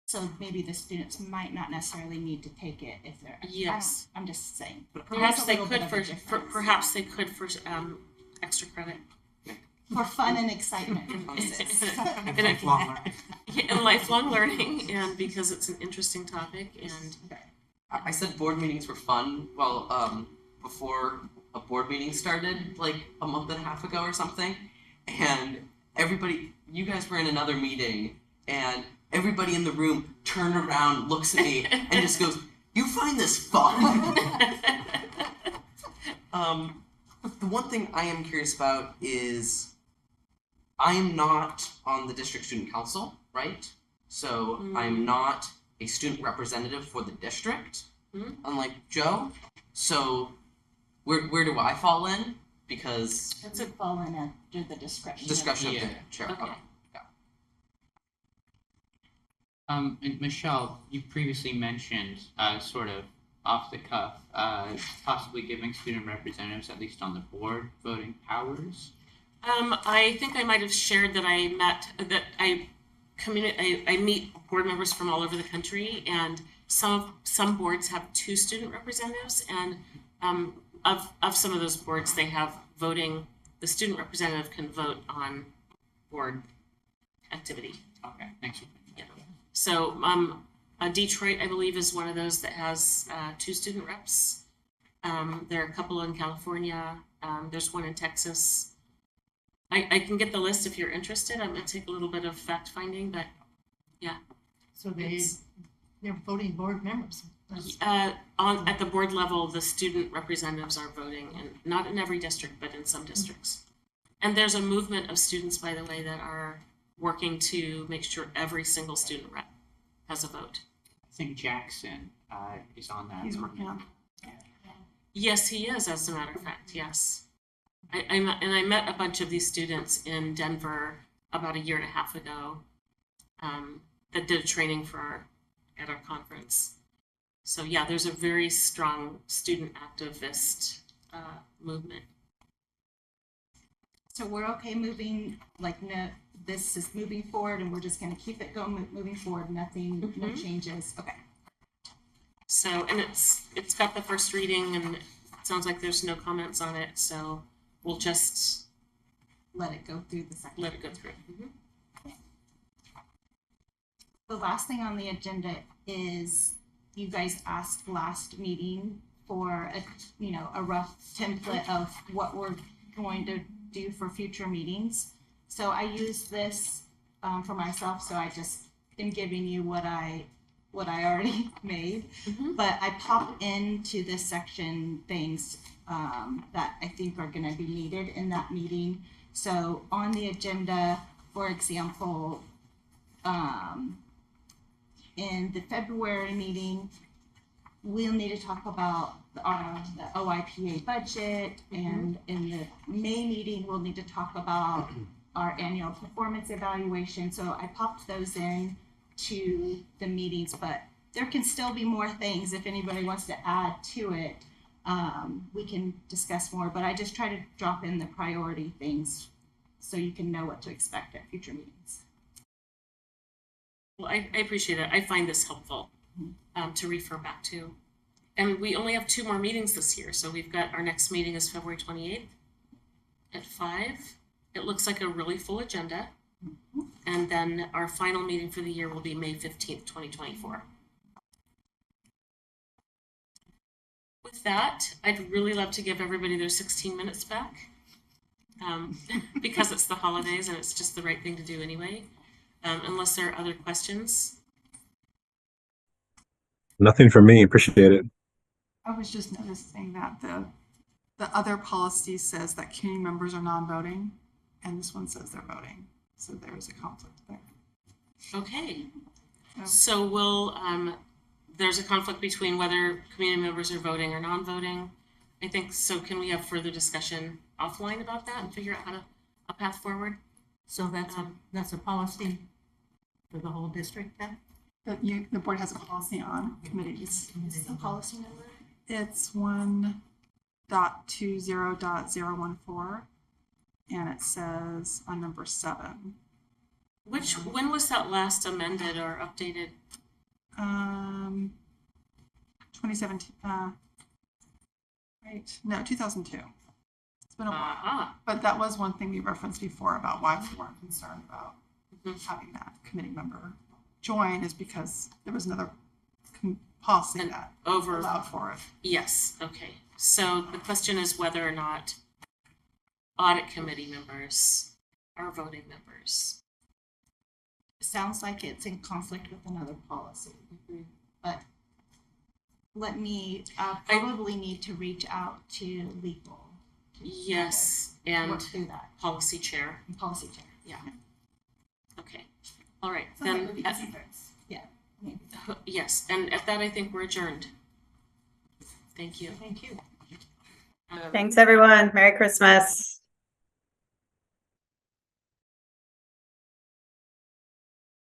So maybe the students might not necessarily need to take it if they're. Yes. I'm just saying. Perhaps they There's a could little bit of a for difference. perhaps they could for extra credit. For fun and excitement purposes. And lifelong learning, and because it's an interesting topic, and I said board meetings were fun. Well, before a board meeting started, like a month and a half ago or something, and you guys were in another meeting, and everybody in the room turned around, looks at me, and just goes, "You find this fun?" The one thing I am curious about is I am not on the district student council, right? So I'm not a student representative for the district, unlike Joe. So where do I fall in? Because That's a fall in under the discretion. discussion Yeah. of the chair. Okay. And Michelle, you previously mentioned, sort of off the cuff, possibly giving student representatives, at least on the board, voting powers. I think I might have shared that I meet board members from all over the country, and some boards have 2 student representatives, and of some of those boards they have voting. The student representative can vote on board activity. Okay, thanks for Yeah. So Detroit, I believe, is one of those that has 2 student reps. There are a couple in California. There's one in Texas. I can get the list if you're interested. I'm gonna take a little bit of fact finding, but yeah. So they're voting board members. At the board level, the student representatives are voting, and not in every district, but in some districts. And there's a movement of students, by the way, that are working to make sure every single student rep has a vote. I think Jackson is on that. He's working on. Yes, he is, as a matter of fact, yes. I met a bunch of these students in Denver about a year and a half ago that did training at our conference. So yeah, there's a very strong student activist movement. So we're okay moving, like, no, this is moving forward and we're just gonna keep it going, moving forward, nothing, no changes, okay. So, and it's got the first reading, and it sounds like there's no comments on it, so we'll just Let it go through the second. let it go through. The last thing on the agenda is you guys asked last meeting for a rough template of what we're going to do for future meetings. So I use this for myself, so I just am giving you what I already made. But I pop into this section things that I think are going to be needed in that meeting. So on the agenda, for example, in the February meeting, we'll need to talk about the OIPA budget, and in the May meeting, we'll need to talk about our annual performance evaluation. So I popped those in to the meetings, but there can still be more things if anybody wants to add to it. We can discuss more, but I just try to drop in the priority things so you can know what to expect at future meetings. Well, I appreciate it. I find this helpful to refer back to. And we only have 2 more meetings this year. So we've got, our next meeting is February 28th at 5. It looks like a really full agenda. And then our final meeting for the year will be May 15th, 2024. With that, I'd really love to give everybody their 16 minutes back because it's the holidays and it's just the right thing to do anyway. Unless there are other questions. Nothing for me. Appreciate it. I was just noticing that the other policy says that community members are non-voting, and this one says they're voting. So there is a conflict there. Okay. Yeah. So we'll, there's a conflict between whether community members are voting or non-voting. I think, so can we have further discussion offline about that and figure out a path forward? So that's a policy for the whole district then? The board has a policy on committees. Is the policy number? It's 1.20.014, and it says on number 7. When was that last amended or updated? 2017. Right? No, 2002. It's been a while. Ah, But that was one thing we referenced before about why we weren't concerned about having that committee member join, is because there was another policy that allowed for it. Yes, okay. So the question is whether or not audit committee members are voting members. It sounds like it's in conflict with another policy, but let me, probably need to reach out to legal. Yes, and Work through that. policy chair. And policy chair. Yeah. Okay. All right. Sounds like Then, we'd be easy fix. Yeah. Maybe. yes, and at that, I think we're adjourned. Thank you. Thank you. Thanks, everyone. Merry Christmas.